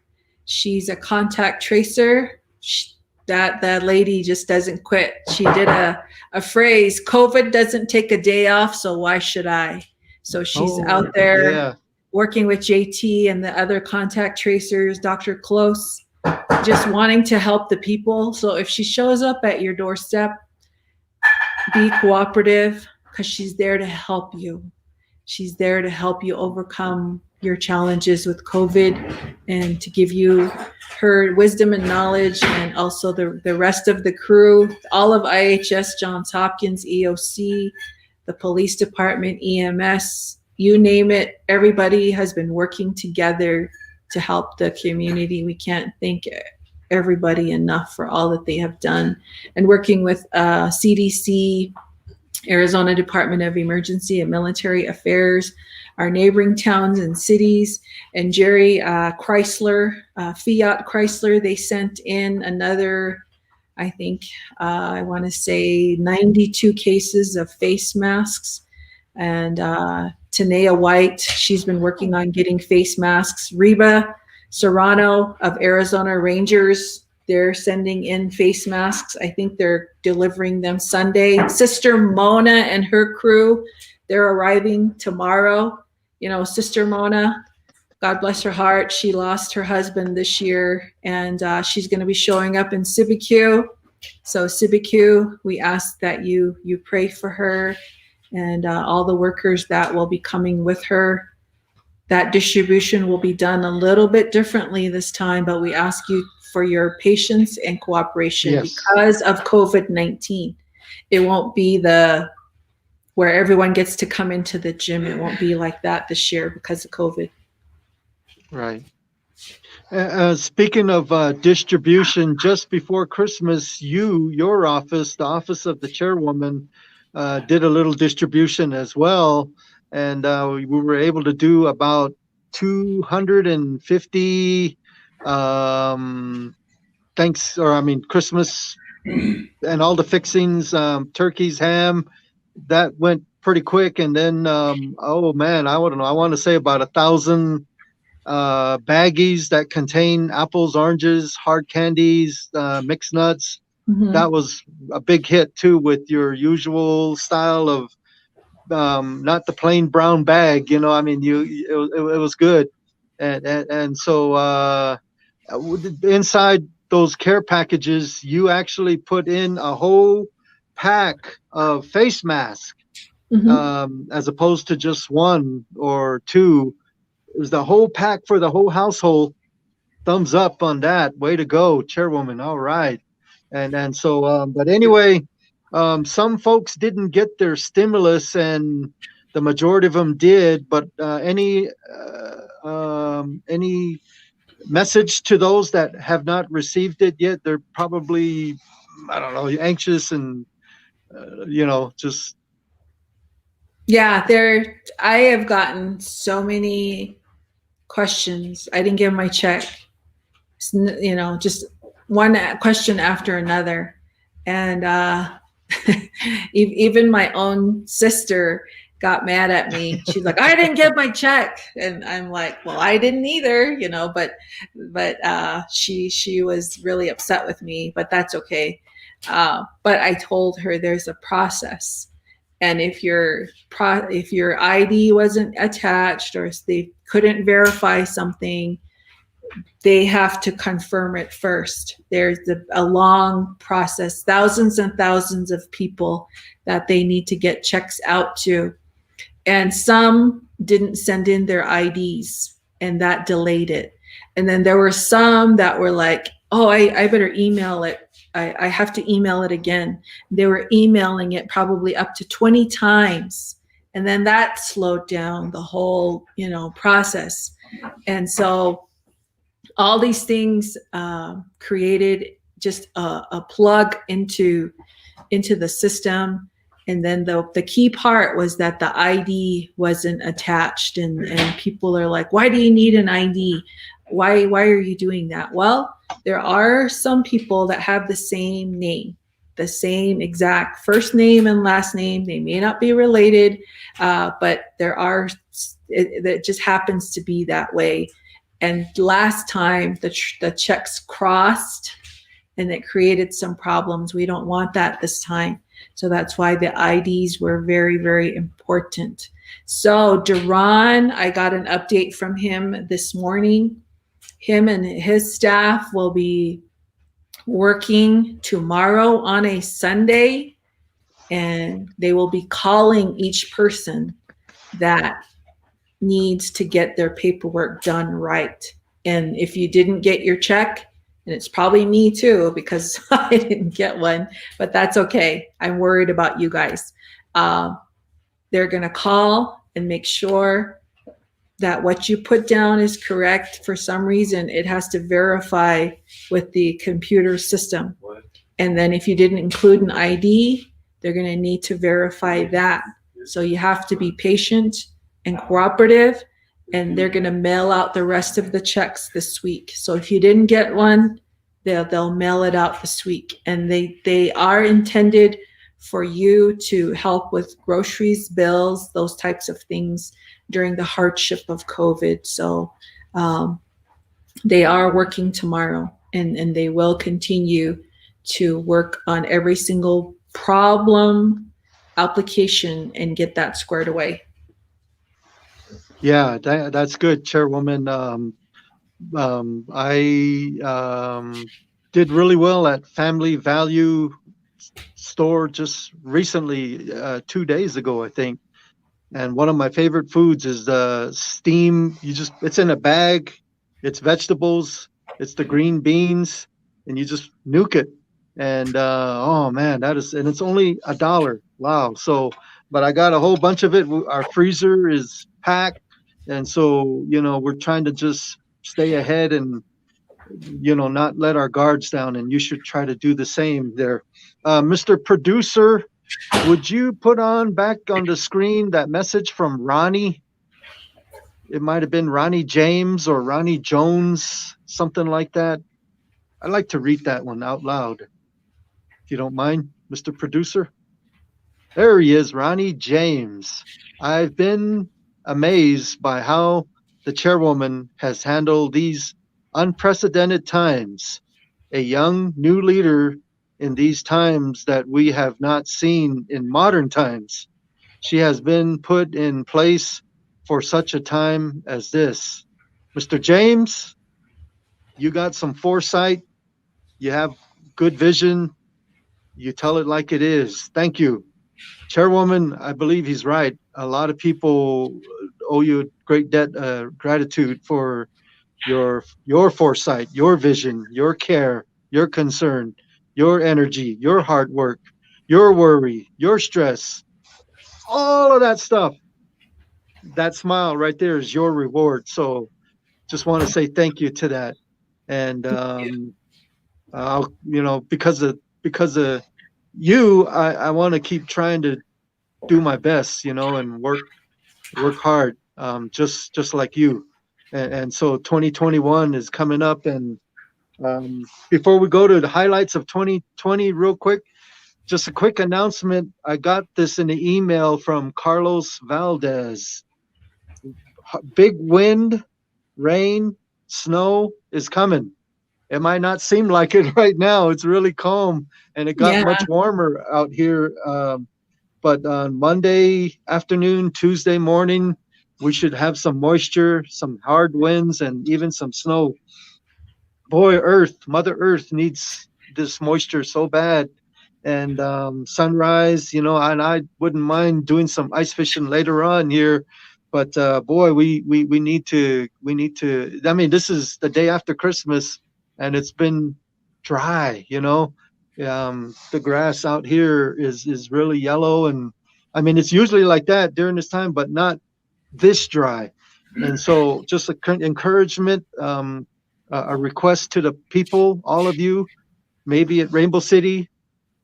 She's a contact tracer. That lady just doesn't quit. She did a phrase, COVID doesn't take a day off, so why should I? So she's out there working with JT and the other contact tracers, Dr. Close, just wanting to help the people. So if she shows up at your doorstep, be cooperative, because she's there to help you. She's there to help you overcome your challenges with COVID and to give you her wisdom and knowledge, and also the rest of the crew, all of IHS, Johns Hopkins, EOC, the police department, EMS, you name it. Everybody has been working together to help the community. We can't thank everybody enough for all that they have done, and working with CDC, Arizona Department of Emergency and Military Affairs, our neighboring towns and cities, and Jerry Chrysler, Fiat Chrysler, they sent in another, I think, I want to say 92 cases of face masks. And Tanea White, she's been working on getting face masks. Reba Serrano of Arizona Rangers, they're sending in face masks. I think they're delivering them Sunday. Sister Mona and her crew, they're arriving tomorrow. You know, Sister Mona, God bless her heart, she lost her husband this year, and she's going to be showing up in Sibique. So Sibique, we ask that you pray for her and all the workers that will be coming with her. That distribution will be done a little bit differently this time, but we ask you for your patience and cooperation because of COVID-19. It won't be where everyone gets to come into the gym. It won't be like that this year because of COVID. Right. Speaking of distribution, just before Christmas, your office, the office of the chairwoman, did a little distribution as well. And we were able to do about 250 Christmas and all the fixings, turkeys, ham, that went pretty quick. And then, oh man, I don't know, I want to say about 1,000 baggies that contain apples, oranges, hard candies, mixed nuts. Mm-hmm. That was a big hit too, with your usual style of not the plain brown bag, you know. I mean, it was good, and so inside those care packages, you actually put in a whole pack of face masks, mm-hmm. As opposed to just one or two. It was the whole pack for the whole household. Thumbs up on that. Way to go, Chairwoman. All right. And so, but anyway, some folks didn't get their stimulus, and the majority of them did. But any message to those that have not received it yet. They're probably, I don't know, anxious and, just. Yeah, I have gotten so many questions. I didn't give my check, just one question after another. And even my own sister got mad at me. She's like, I didn't get my check. And I'm like, well, I didn't either, but she was really upset with me, but that's okay. But I told her there's a process. And if your ID wasn't attached, or if they couldn't verify something, they have to confirm it first. There's a long process, thousands and thousands of people that they need to get checks out to. And some didn't send in their IDs, and that delayed it. And then there were some that were like, oh, I better email it. I have to email it again. They were emailing it probably up to 20 times. And then that slowed down the whole, process. And so all these things created just a plug into the system. And then the key part was that the ID wasn't attached, and people are like, why do you need an ID? Why are you doing that? Well, there are some people that have the same name, the same exact first name and last name. They may not be related, but it just happens to be that way. And last time the checks crossed, and it created some problems. We don't want that this time. So that's why the IDs were very, very important. So Duran, I got an update from him this morning. Him and his staff will be working tomorrow on a Sunday, and they will be calling each person that needs to get their paperwork done right. And if you didn't get your check, and it's probably me too, because I didn't get one, but that's okay. I'm worried about you guys. They're going to call and make sure that what you put down is correct. For some reason, it has to verify with the computer system. And then if you didn't include an ID, they're going to need to verify that. So you have to be patient and cooperative, and they're going to mail out the rest of the checks this week. So if you didn't get one, they'll mail it out this week. And they are intended for you to help with groceries, bills, those types of things during the hardship of COVID. So they are working tomorrow, and they will continue to work on every single problem application and get that squared away. Yeah, that's good, Chairwoman. I did really well at Family Value Store just recently, 2 days ago, I think. And one of my favorite foods is the steam. It's in a bag. It's vegetables. It's the green beans, and you just nuke it. And oh man, and it's only $1. Wow. So, but I got a whole bunch of it. Our freezer is packed. And so, we're trying to just stay ahead and, not let our guards down. And you should try to do the same there. Mr. Producer, would you put back on the screen that message from Ronnie? It might have been Ronnie James or Ronnie Jones, something like that. I'd like to read that one out loud, if you don't mind, Mr. Producer. There he is, Ronnie James. I've been amazed by how the chairwoman has handled these unprecedented times. A young new leader in these times that we have not seen in modern times. She has been put in place for such a time as this. Mr. James, you got some foresight. You have good vision. You tell it like it is. Thank you. Chairwoman, I believe he's right. A lot of people owe you a great debt, gratitude for your foresight, your vision, your care, your concern, your energy, your hard work, your worry, your stress, all of that stuff. That smile right there is your reward. So just want to say thank you to that. And I'll, because of you, I want to keep trying to do my best, and work hard, just like you. And so 2021 is coming up, and before we go to the highlights of 2020, real quick, just a quick announcement. I got this in the email from Carlos Valdez. Big wind, rain, snow is coming. It might not seem like it right now. It's really calm, and it got Yeah. much warmer out here. But on Monday afternoon, Tuesday morning, we should have some moisture, some hard winds, and even some snow. Boy, Mother Earth needs this moisture so bad. And sunrise, and I wouldn't mind doing some ice fishing later on here. But boy, we need to. I mean, this is the day after Christmas, and it's been dry. The grass out here is really yellow, and I mean it's usually like that during this time, but not this dry. And so, just encouragement, a request to the people, all of you, maybe at Rainbow City,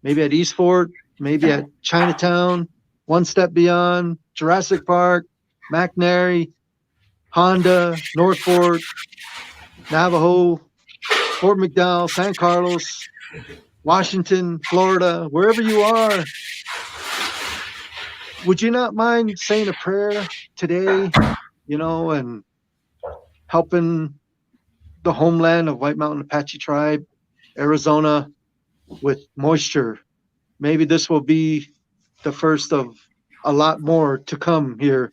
maybe at East Fort, maybe at Chinatown, One Step Beyond, Jurassic Park, McNary, Honda, North Fort, Navajo, Fort McDowell, San Carlos, Washington, Florida, wherever you are, would you not mind saying a prayer today, and helping the homeland of White Mountain Apache Tribe, Arizona, with moisture? Maybe this will be the first of a lot more to come here.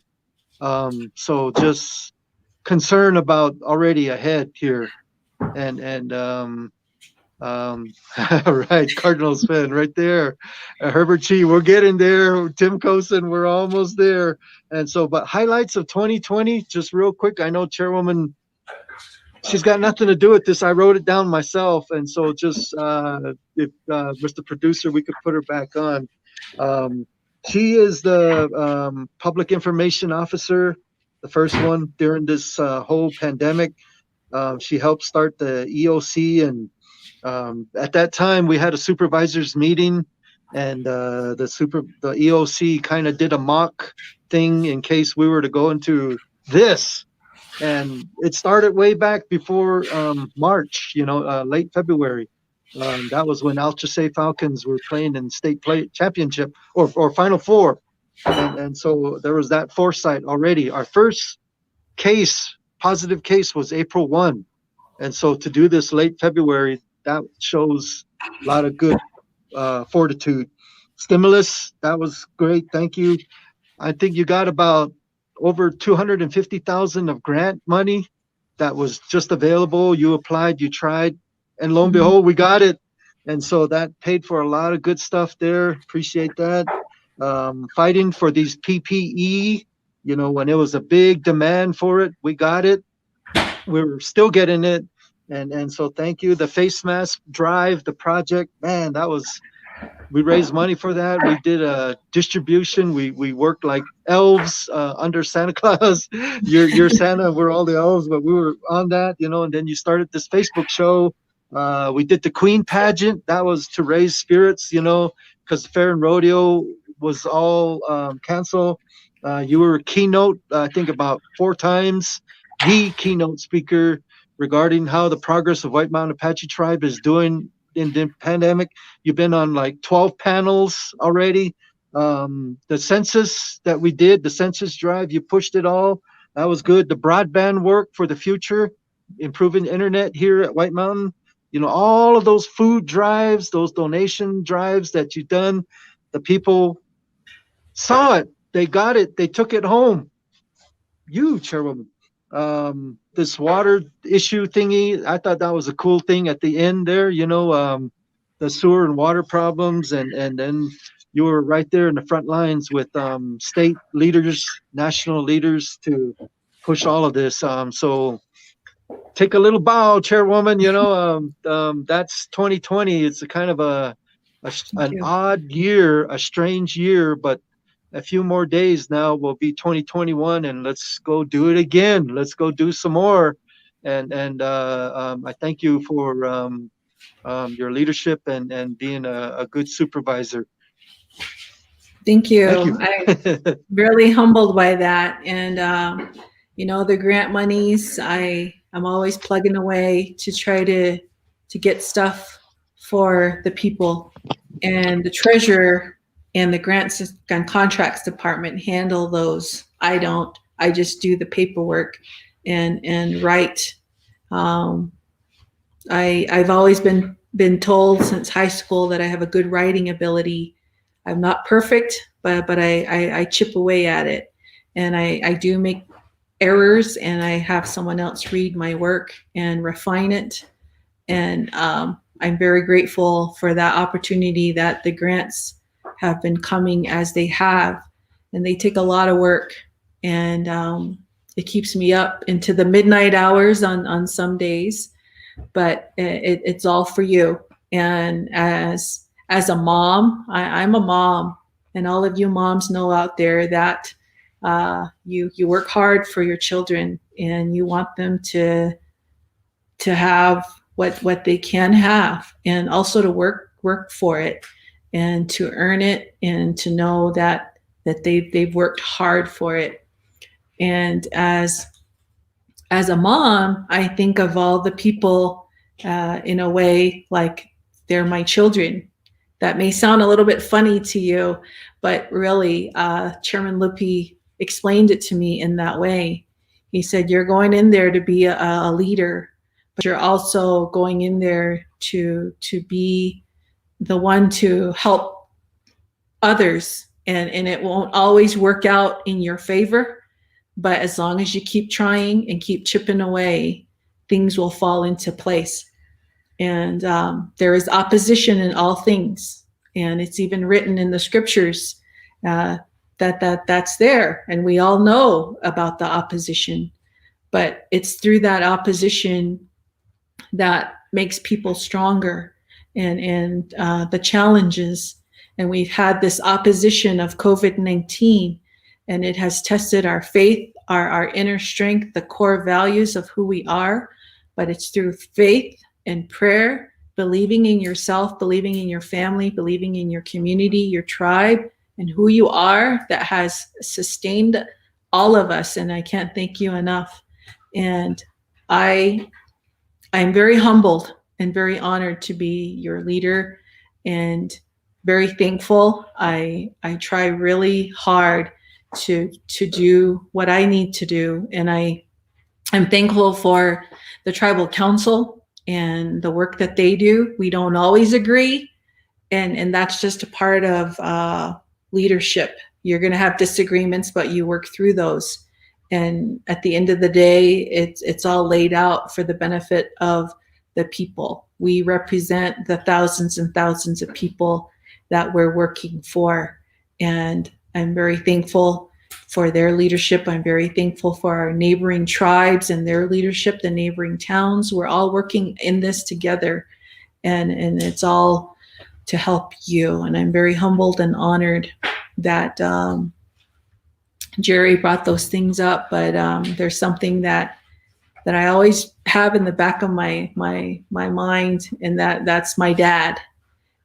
So just concern about already ahead here. And right, Cardinals fan right there. Herbert Chi, we're getting there. Tim Cosen, we're almost there. And so, but highlights of 2020, just real quick. I know Chairwoman, she's got nothing to do with this. I wrote it down myself. And so just if Mr. Producer, we could put her back on. She is the public information officer, the first one during this whole pandemic. She helped start the EOC, and at that time we had a supervisors meeting, and the EOC kind of did a mock thing in case we were to go into this. And it started way back before March, late February. That was when Alchese Falcons were playing in state play championship or Final Four. And so there was that foresight already. Our first positive case was April 1. And so to do this late February, that shows a lot of good fortitude. Stimulus, that was great. Thank you. I think you got about over 250,000 of grant money that was just available. You applied, you tried, and lo and behold, we got it. And so that paid for a lot of good stuff there. Appreciate that. Fighting for these PPE, when it was a big demand for it, we got it. We're still getting it. And so thank you. The face mask drive, the project, man, we raised money for that. We did a distribution. We worked like elves under Santa Claus. You're Santa, we're all the elves, but we were on that, and then you started this Facebook show. We did the Queen pageant. That was to raise spirits, because the fair and rodeo was all canceled. You were a keynote, I think about 4 times, the keynote speaker regarding how the progress of White Mountain Apache Tribe is doing in the pandemic. You've been on like 12 panels already. The census that we did, the census drive, you pushed it all. That was good. The broadband work for the future, improving internet here at White Mountain. All of those food drives, those donation drives that you've done, the people saw it. They got it. They took it home. You, Chairwoman. This water issue thingy, I thought that was a cool thing at the end there, the sewer and water problems, and then you were right there in the front lines with state leaders, national leaders to push all of this. So take a little bow, Chairwoman. That's 2020. It's a kind of an odd year, a strange year, but a few more days now will be 2021, and let's go do it again. Let's go do some more. I thank you for your leadership and being a good supervisor. Thank you. Thank you. I'm really humbled by that. And, the grant monies, I'm always plugging away to try to get stuff for the people. And the treasurer and the grants and contracts department handle those. I don't. I just do the paperwork and write. I've always been told since high school that I have a good writing ability. I'm not perfect, but I chip away at it, and I do make errors, and I have someone else read my work and refine it. And I'm very grateful for that opportunity that the grants have been coming as they have, and they take a lot of work, and it keeps me up into the midnight hours on some days, but it's all for you. And as a mom, I'm a mom, and all of you moms know out there that you work hard for your children, and you want them to have what they can have, and also to work for it, and to earn it, and to know that they've worked hard for it. And as a mom, I think of all the people in a way like they're my children. That may sound a little bit funny to you, but really, Chairman Lippy explained it to me in that way. He said, you're going in there to be a leader, but you're also going in there to be the one to help others. And it won't always work out in your favor, but as long as you keep trying and keep chipping away, things will fall into place. And there is opposition in all things. And it's even written in the scriptures that's there. And we all know about the opposition. But it's through that opposition that makes people stronger, and the challenges. And we've had this opposition of COVID-19, and it has tested our faith, our inner strength, the core values of who we are. But it's through faith and prayer, believing in yourself, believing in your family, believing in your community, your tribe, and who you are, that has sustained all of us. And I can't thank you enough. And I'm very humbled and very honored to be your leader, and very thankful. I try really hard to do what I need to do. And I'm thankful for the tribal council and the work that they do. We don't always agree, and that's just a part of leadership. You're going to have disagreements, but you work through those. And at the end of the day, it's all laid out for the benefit of the people. We represent the thousands and thousands of people that we're working for. And I'm very thankful for their leadership. I'm very thankful for our neighboring tribes and their leadership, the neighboring towns. We're all working in this together, and it's all to help you. And I'm very humbled and honored that Jerry brought those things up. But there's something that I always have in the back of my mind, and that's my dad.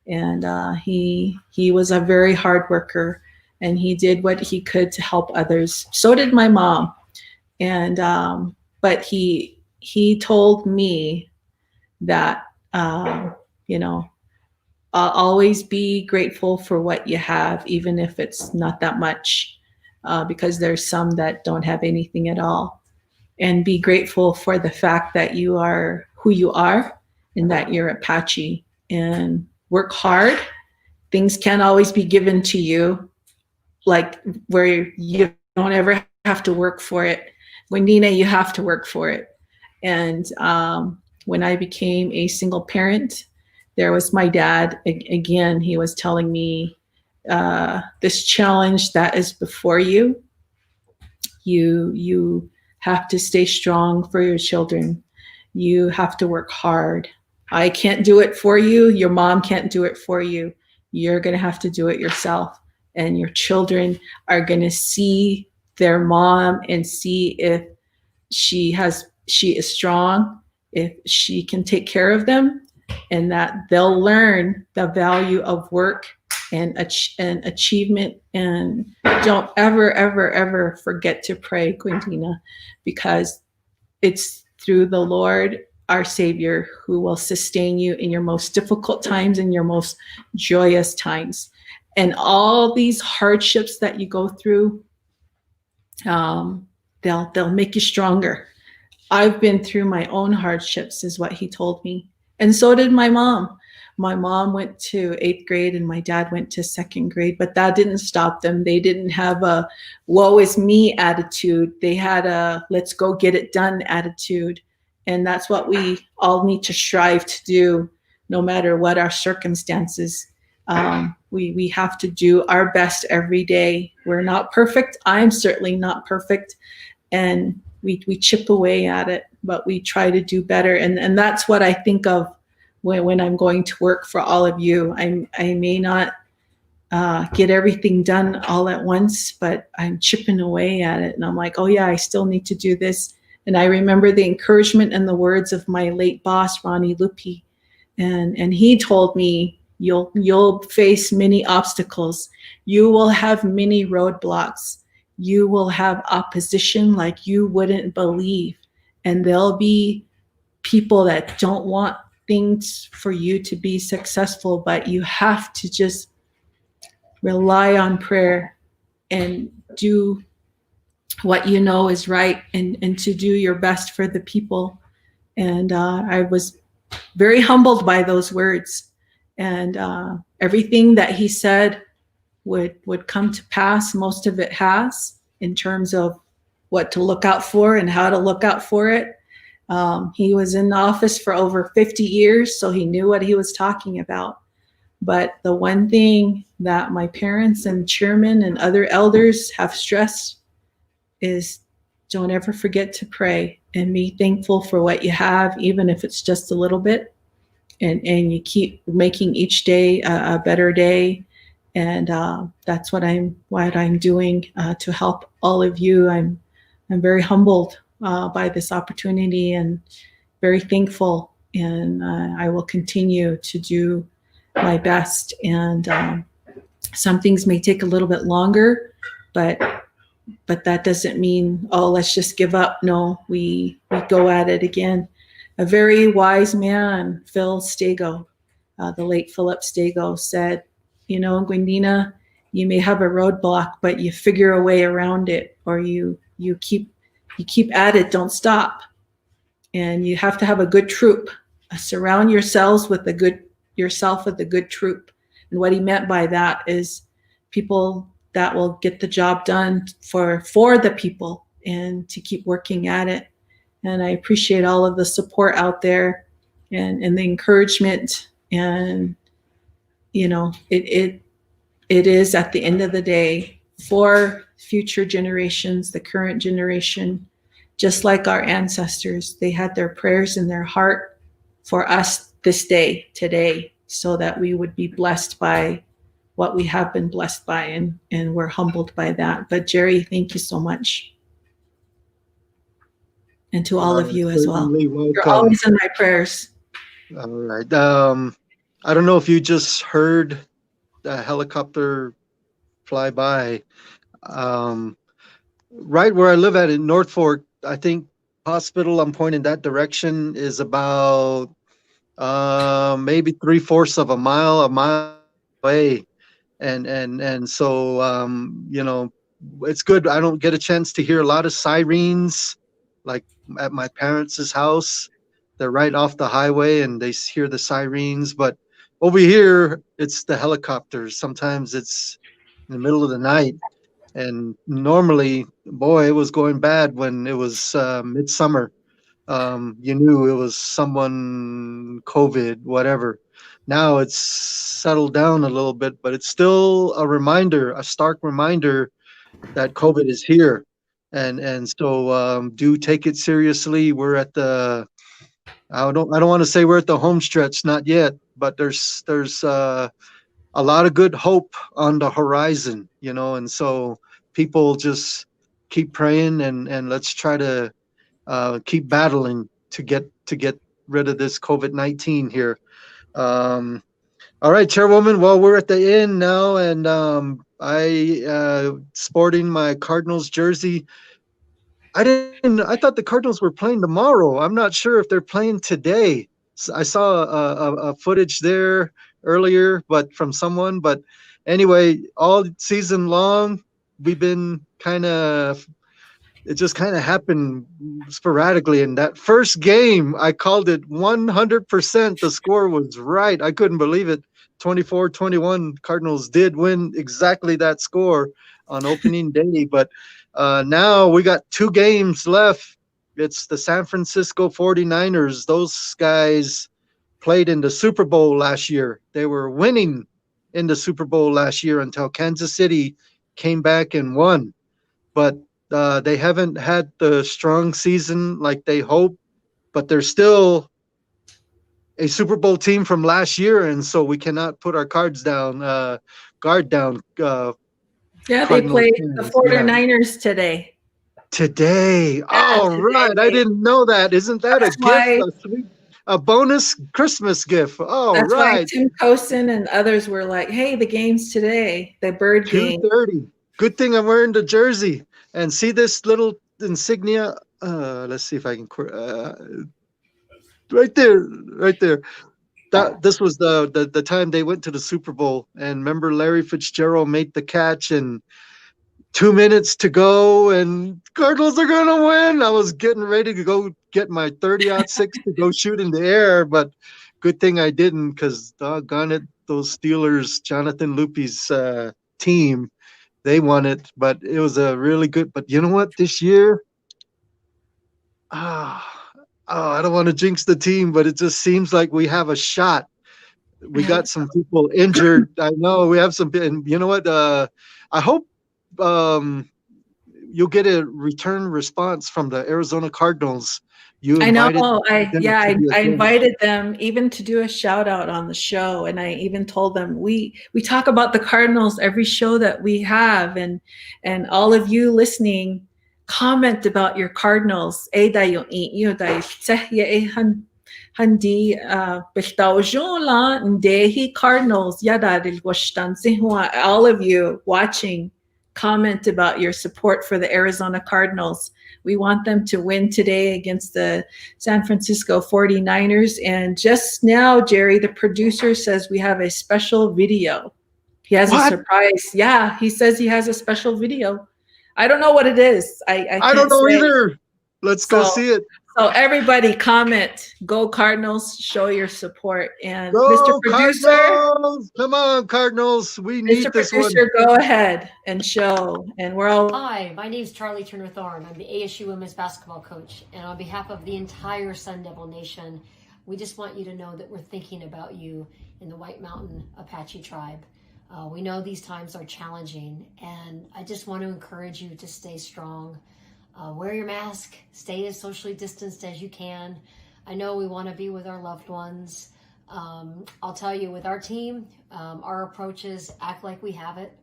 And he was a very hard worker, and he did what he could to help others. So did my mom. And but he told me that always be grateful for what you have, even if it's not that much, because there's some that don't have anything at all. And be grateful for the fact that you are who you are, and that you're Apache, and work hard. Things can't always be given to you, like where you don't ever have to work for it. Gwendena, you have to work for it. And when I became a single parent, there was my dad. Again, he was telling me, this challenge that is before you, you have to stay strong for your children. You have to work hard. I can't do it for you. Your mom can't do it for you. You're going to have to do it yourself. And your children are going to see their mom and see if she has she is strong, if she can take care of them, and that they'll learn the value of work and achievement. And don't ever, ever, ever forget to pray, Gwendena, because it's through the Lord, our Savior, who will sustain you in your most difficult times and your most joyous times. And all these hardships that you go through, they'll make you stronger. I've been through my own hardships, is what he told me. And so did my mom. My mom went to 8th grade and my dad went to 2nd grade, but that didn't stop them. They didn't have a woe is me attitude. They had a let's go get it done attitude. And that's what we all need to strive to do, no matter what our circumstances. We have to do our best every day. We're not perfect. I'm certainly not perfect. And we chip away at it, but we try to do better. And that's what I think of when I'm going to work for all of you. I may not get everything done all at once, but I'm chipping away at it. And I'm like, oh yeah, I still need to do this. And I remember the encouragement and the words of my late boss, Ronnie Lupi. And he told me, you'll face many obstacles. You will have many roadblocks. You will have opposition like you wouldn't believe. And there'll be people that don't want things for you to be successful, but you have to just rely on prayer and do what you know is right, and to do your best for the people. And I was very humbled by those words. And everything that he said would come to pass. Most of it has, in terms of what to look out for and how to look out for it. He was in the office for over 50 years, so he knew what he was talking about. But the one thing that my parents and chairman and other elders have stressed is don't ever forget to pray and be thankful for what you have, even if it's just a little bit. And you keep making each day a better day. And that's what I'm doing to help all of you. I'm very humbled by this opportunity and very thankful. And I will continue to do my best. And some things may take a little bit longer, but that doesn't mean, oh, let's just give up. No, we go at it again. A very wise man, Phil Stego, the late Philip Stego, said, you know, Gwendena, you may have a roadblock, but you figure a way around it, or you keep at it, don't stop. And you have to have a good troop. Surround yourselves with a good troop. And what he meant by that is people that will get the job done for the people, and to keep working at it. And I appreciate all of the support out there and the encouragement. And, you know, it is, at the end of the day, for future generations, the current generation, just like our ancestors, they had their prayers in their heart for us this day, today, so that we would be blessed by what we have been blessed by, and we're humbled by that. But Jerry, thank you so much. And to all of you as well. You're always in my prayers. All right. I don't know if you just heard the helicopter fly by. Right where I live at in North Fork, I think hospital, I'm pointing that direction, is about maybe 3/4 of a mile away. And so, you know, it's good. I don't get a chance to hear a lot of sirens, like at my parents' house. They're right off the highway and they hear the sirens. But over here, it's the helicopters. Sometimes it's in the middle of the night. And normally, boy, it was going bad when it was midsummer. You knew it was someone, COVID, whatever. Now it's settled down a little bit, but it's still a reminder, a stark reminder that COVID is here. And so do take it seriously. We're at the, I don't want to say we're at the home stretch, not yet, but there's a lot of good hope on the horizon, you know. And so people just keep praying, and let's try to keep battling to get rid of this COVID-19 here. All right, Chairwoman. Well, we're at the end now, and I sporting my Cardinals jersey. I thought the Cardinals were playing tomorrow. I'm not sure if they're playing today. I saw a footage there earlier, but from someone. But anyway, all season long, we've been it just kind of happened sporadically. In that first game, I called it 100%. The score was right. I couldn't believe it. 24-21 Cardinals did win exactly that score on opening day. But now we got 2 games left. It's the San Francisco 49ers. Those guys played in the Super Bowl last year. They were winning in the Super Bowl last year until Kansas City came back and won. But they haven't had the strong season like they hoped, but they're still a Super Bowl team from last year, and so we cannot put our guard down. Yeah, they Cardinals played fans. the 49ers today. Today. All right. today. I didn't know that. Isn't that That's a gift? why- A bonus Christmas gift. All That's why right. Tim Cosin and others were like, hey, the game's today, the bird game. 2:30. Good thing I'm wearing the jersey. And see this little insignia? Let's see if I can. Right there. This was the time they went to the Super Bowl. And remember, Larry Fitzgerald made the catch, and 2 minutes to go, and Cardinals are gonna win. I was getting ready to go get my 30-06 to go shoot in the air, but good thing I didn't, because doggone it, those Steelers, Jonathan Lupe's team, they won it. But it was a really good. But you know what? This year, I don't want to jinx the team, but it just seems like we have a shot. We got some people injured. I know we have some, and you know what? I hope you'll get a return response from the Arizona Cardinals. I know. I invited them even to do a shout out on the show, and I even told them we talk about the Cardinals every show that we have, and all of you listening, comment about your Cardinals. Handi ndehi Cardinals all of you watching, comment about your support for the Arizona Cardinals. We want them to win today against the San Francisco 49ers. And just now, Jerry, the producer, says we have a special video. He has a surprise. Yeah, he says he has a special video. I don't know what it is. I don't know either. Let's go see it. So everybody comment, go Cardinals, show your support. And go Mr. Producer, Cardinals! Come on, Cardinals. We need this one. Mr. Producer, go ahead and show. And we're all. Hi, my name is Charlie Turner Thorne. I'm the ASU women's basketball coach. And on behalf of the entire Sun Devil Nation, we just want you to know that we're thinking about you in the White Mountain Apache tribe. We know these times are challenging, and I just want to encourage you to stay strong. Wear your mask, stay as socially distanced as you can. I know we want to be with our loved ones. I'll tell you, with our team, our approach is act like we have it.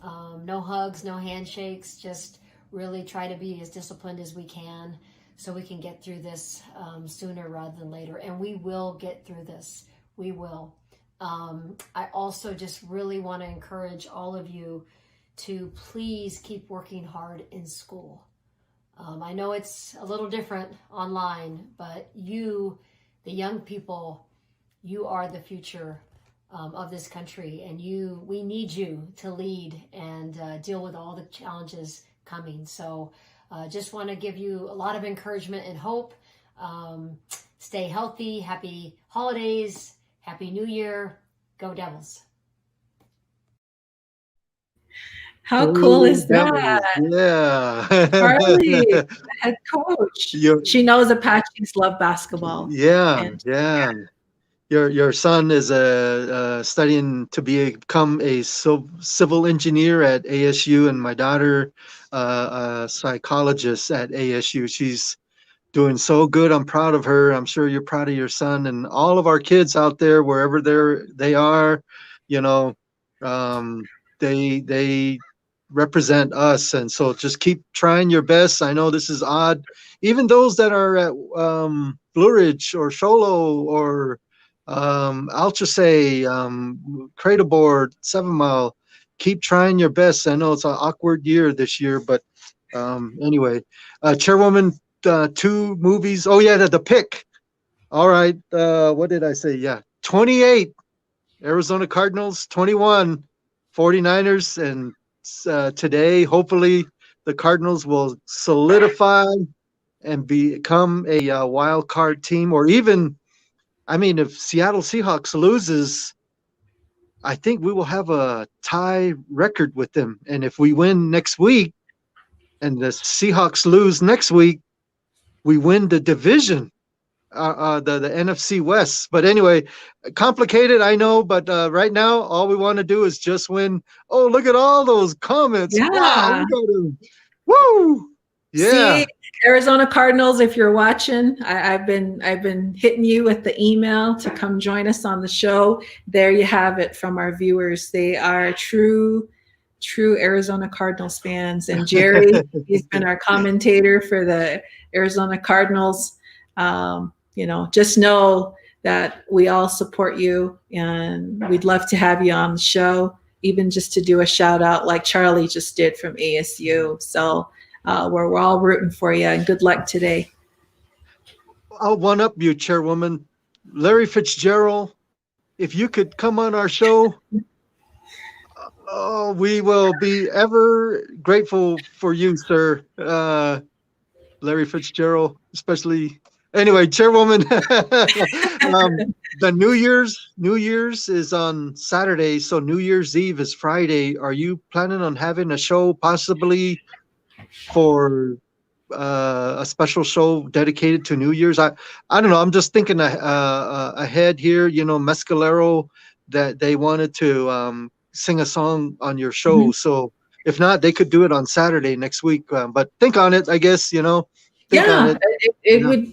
No hugs, no handshakes, just really try to be as disciplined as we can so we can get through this sooner rather than later. And we will get through this. We will. I also just really want to encourage all of you to please keep working hard in school. I know it's a little different online, but you, the young people, you are the future of this country, and we need you to lead and deal with all the challenges coming. So just want to give you a lot of encouragement and hope. Stay healthy. Happy holidays. Happy New Year. Go Devils. How cool is that? Yeah. Charlie, the head coach. She knows Apaches love basketball. Yeah. Your son is studying to become a civil engineer at ASU, and my daughter a psychologist at ASU. She's doing so good. I'm proud of her. I'm sure you're proud of your son and all of our kids out there, wherever they are. You know, they represent us. And so just keep trying your best. I know this is odd. Even those that are at Blue Ridge or Sholo or Altrasay, Craterboard, 7 Mile, keep trying your best. I know it's an awkward year this year, but anyway, Chairwoman, 2 movies. Oh yeah, the pick. All right. What did I say? Yeah. 28 Arizona Cardinals, 21 49ers. And today, hopefully, the Cardinals will solidify and become a wild card team. Or even, I mean, if Seattle Seahawks loses, I think we will have a tie record with them. And if we win next week and the Seahawks lose next week, we win the division. The NFC West. But anyway, complicated, I know, but right now all we want to do is just win. Oh, look at all those comments. Yeah. Wow, we got to, woo. Yeah. See, Arizona Cardinals, if you're watching, I've been hitting you with the email to come join us on the show. There you have it from our viewers. They are true Arizona Cardinals fans. And Jerry, he's been our commentator for the Arizona Cardinals. Just know that we all support you, and we'd love to have you on the show, even just to do a shout out like Charlie just did from ASU. So we're all rooting for you, and good luck today. I'll one up you, Chairwoman. Larry Fitzgerald, if you could come on our show, we will be ever grateful for you, sir. Larry Fitzgerald, especially. Anyway, Chairwoman, the New Year's is on Saturday, so New Year's Eve is Friday. Are you planning on having a show possibly for a special show dedicated to New Year's? I don't know. I'm just thinking ahead here. Mescalero, that they wanted to sing a song on your show. Mm-hmm. So if not, they could do it on Saturday next week. But think on it, I guess. Think on it would.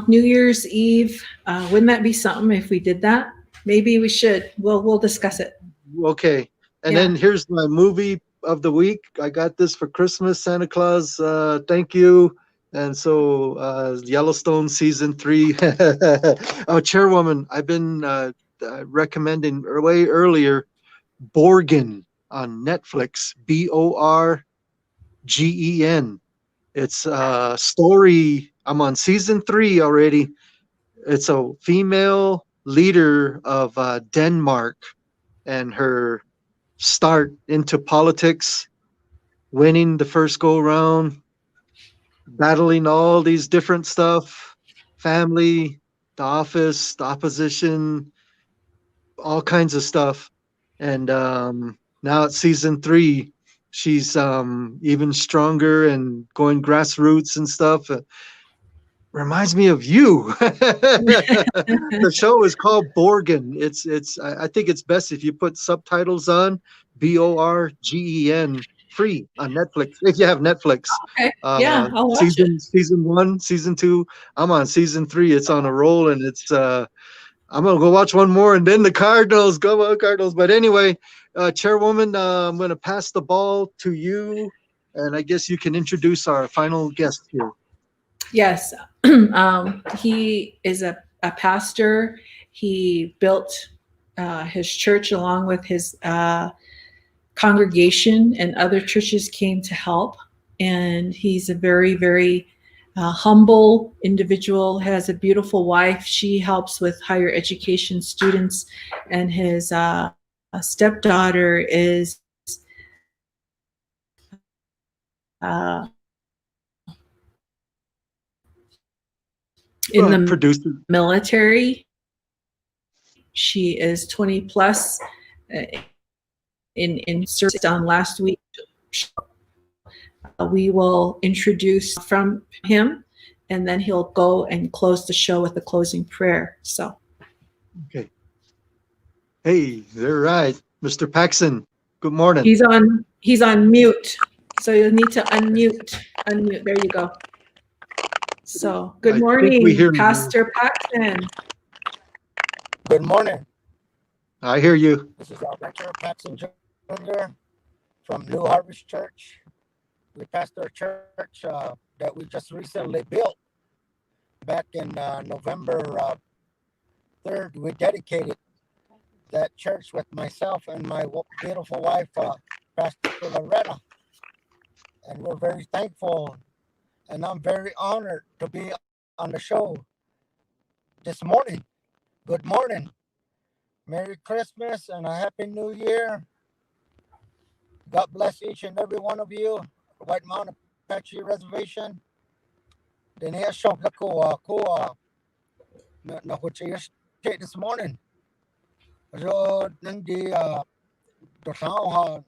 New Year's Eve, wouldn't that be something if we did that? Maybe we should. We'll discuss it. Okay. And then here's my movie of the week. I got this for Christmas, Santa Claus. Thank you. And so Yellowstone season 3. Chairwoman, I've been recommending way earlier Borgen on Netflix, Borgen. It's a story. I'm on season 3 already. It's a female leader of Denmark and her start into politics, winning the first go round, battling all these different stuff, family, the office, the opposition, all kinds of stuff. And now it's season 3. She's even stronger and going grassroots and stuff. Reminds me of you. The show is called Borgen. I think it's best if you put subtitles on, Borgen, free on Netflix if you have Netflix. Okay. I'll watch it. Season 1, season 2. I'm on season 3. It's on a roll, and it's I'm gonna go watch one more, and then the Cardinals. Go on, Cardinals. But anyway, Chairwoman, I'm gonna pass the ball to you, and I guess you can introduce our final guest here. Yes. He is a pastor. He built his church along with his congregation, and other churches came to help. And he's a very, very humble individual, has a beautiful wife. She helps with higher education students, and his stepdaughter is in the military. She is 20 plus in service on last week. We will introduce from him, and then he'll go and close the show with a closing prayer. So. Okay. Hey, they're right. Mr. Paxson, good morning. He's on mute. So you'll need to unmute. There you go. So, good morning, Pastor Paxson. Good morning. I hear you. This is Dr. Paxson Jr. from New Harvest Church. We pastor a church that we just recently built back in November 3rd. We dedicated that church with myself and my beautiful wife, Pastor Loretta. And we're very thankful, and I'm very honored to be on the show this morning. Good morning. Merry Christmas and a Happy New Year. God bless each and every one of you. White Mountain Apache Reservation. Then here show na this morning. So then the sound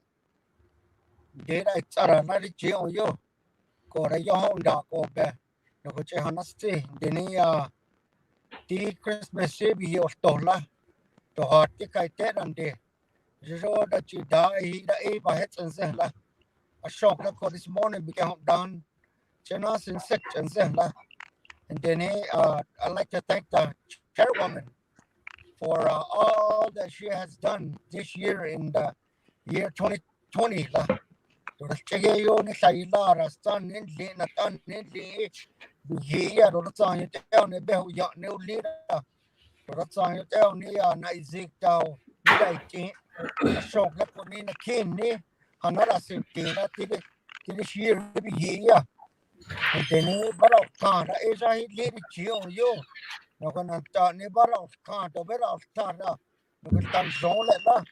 data it's a not you. Ko ra yo honda ko be. No ko che hanasti. Then the Christmas Eve yo stola. To hot the kai and de. So that you die the Eva hits and zela. A shock this morning became done. Chenas in section zela. And then I'd like to thank the chairwoman for all that she has done this year in the year 2020. And then barau kana esa hit lady chill yo. No kana ta ni barau kana to barau ta da. No kana zone la.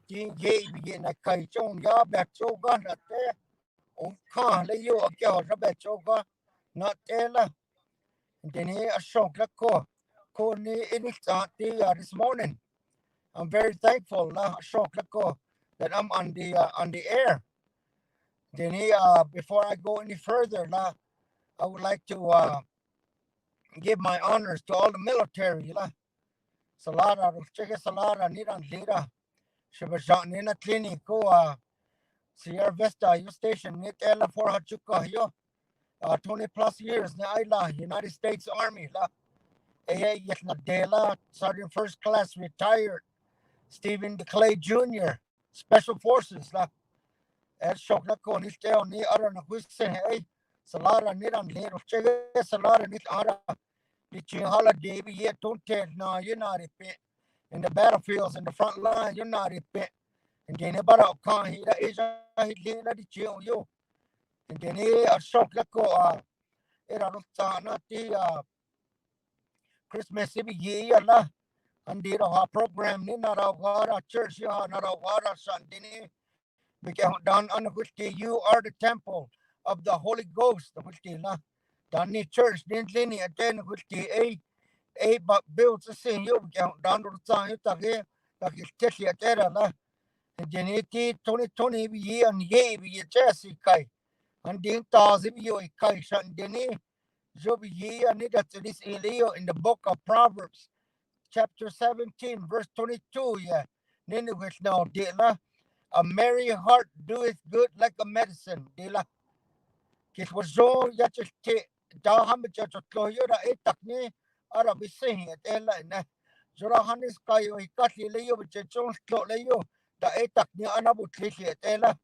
Ti ye begin na kai chong ya ba cho ga na te. On ka le yo a kya ra ba cho ga na te la. And then a shock la ko ni ini ta ti this morning. I'm very thankful la shock la ko that I'm on the air. Then before I go any further la, I would like to give my honors to all the military. Salada, Chica Salada, Nidan Lida, Shibajan in a clinic, Sierra Vista, you station, Nitella for Hachuka, 20 plus years, Naila, United States Army, Yetnadela, Sergeant First Class, retired, Stephen DeClay Jr., Special Forces, at Shoklako, Nitell, Ni Arana, hey. Salara Nidan Lero Chega Salara Nit Ara Ditching holiday yet don't tell now you're not a bit in the battlefields in the front line, you're not a bit. And then about can he that is a Lena di chill you. And then a shock lako not the Christmas Eve year la and did our program in our church, not our Sunday. We get down on which you are the temple of the Holy Ghost, which the church didn't linear then which the but builds the same you count down to the time that is Tessie at Terra, and then 2020 year and ye be Jesse Kai, and then 1000 you a Kai Shan Denny, Joby ye and it this Elio in the book of Proverbs, chapter 17, verse 22, yeah, then which now Dela, a merry heart doeth good like a medicine, Dela. It was so that da hamcha chotloyo da etakni ara bisehi ela na jora hanis kayo ikati leyo bchechon tlo leyo da etakni anabutli ela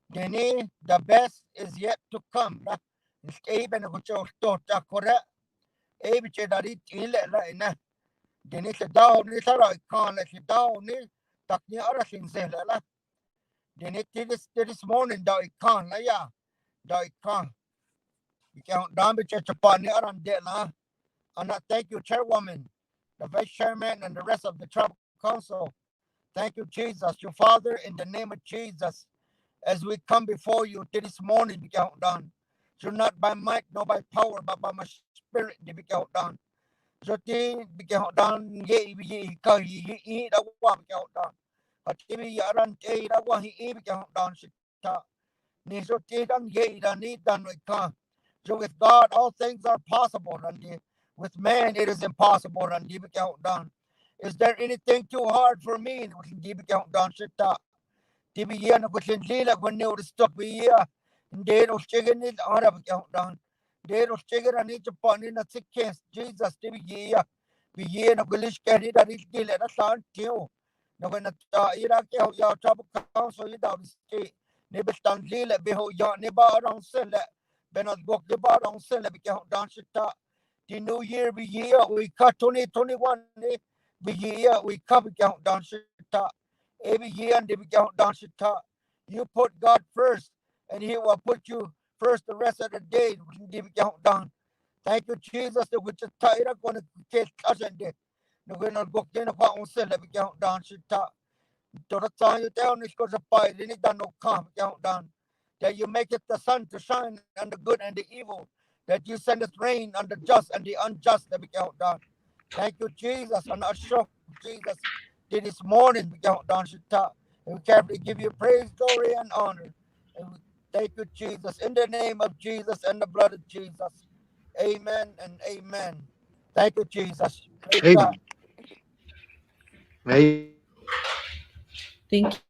deni the best is yet to come na even gocho to takora ebiche dari ile la na deni se dao ni sara kan le dao ni takni ara sinzela la deni this morning da ikan la ya da ikan. You count down the church upon the other and I thank you, Chairwoman, the Vice Chairman, and the rest of the Tribal Council. Thank you, Jesus, your Father, in the name of Jesus, as we come before you this morning, be count down. So not by might, nor by power, but by my spirit, be count down. So be count down, ye, eat a walk count down. But if you aren't a one, he be count down, shita. Niso titan, ye, the need done with come. So with God, all things are possible, and with man, it is impossible. And down. Is there anything too hard for me? Down, shita. Tibiyan, which in Lila, when they were stuck with you, and they don't chicken it out of down. They don't chicken and each upon in a sick case. Jesus, Tibiya, be ye and a village carried and each deal at a sound too. no when ira ke ho ya trouble council you down ski ne bestan lile be ho ya ne ba rong sele benot bok de ba rong sele be ke ho dan shita the new year be year we cut 2021 be year we cut ke ho dan shita every year and be ke ho dan shita you put God first and he will put you first the rest of the day be ke ho dan thank you Jesus that we just ira going to get us and no when not book in pa on sele be ke ho dan shita to the time you down is because of fight any done no come count down that you make it the sun to shine on the good and the evil that you send us rain on the just and the unjust that we count down thank you Jesus and our show Jesus did this morning we count down shita and we carefully give you praise glory and honor and we thank you Jesus in the name of Jesus and the blood of Jesus amen and amen thank you Jesus praise God. Amen. Thank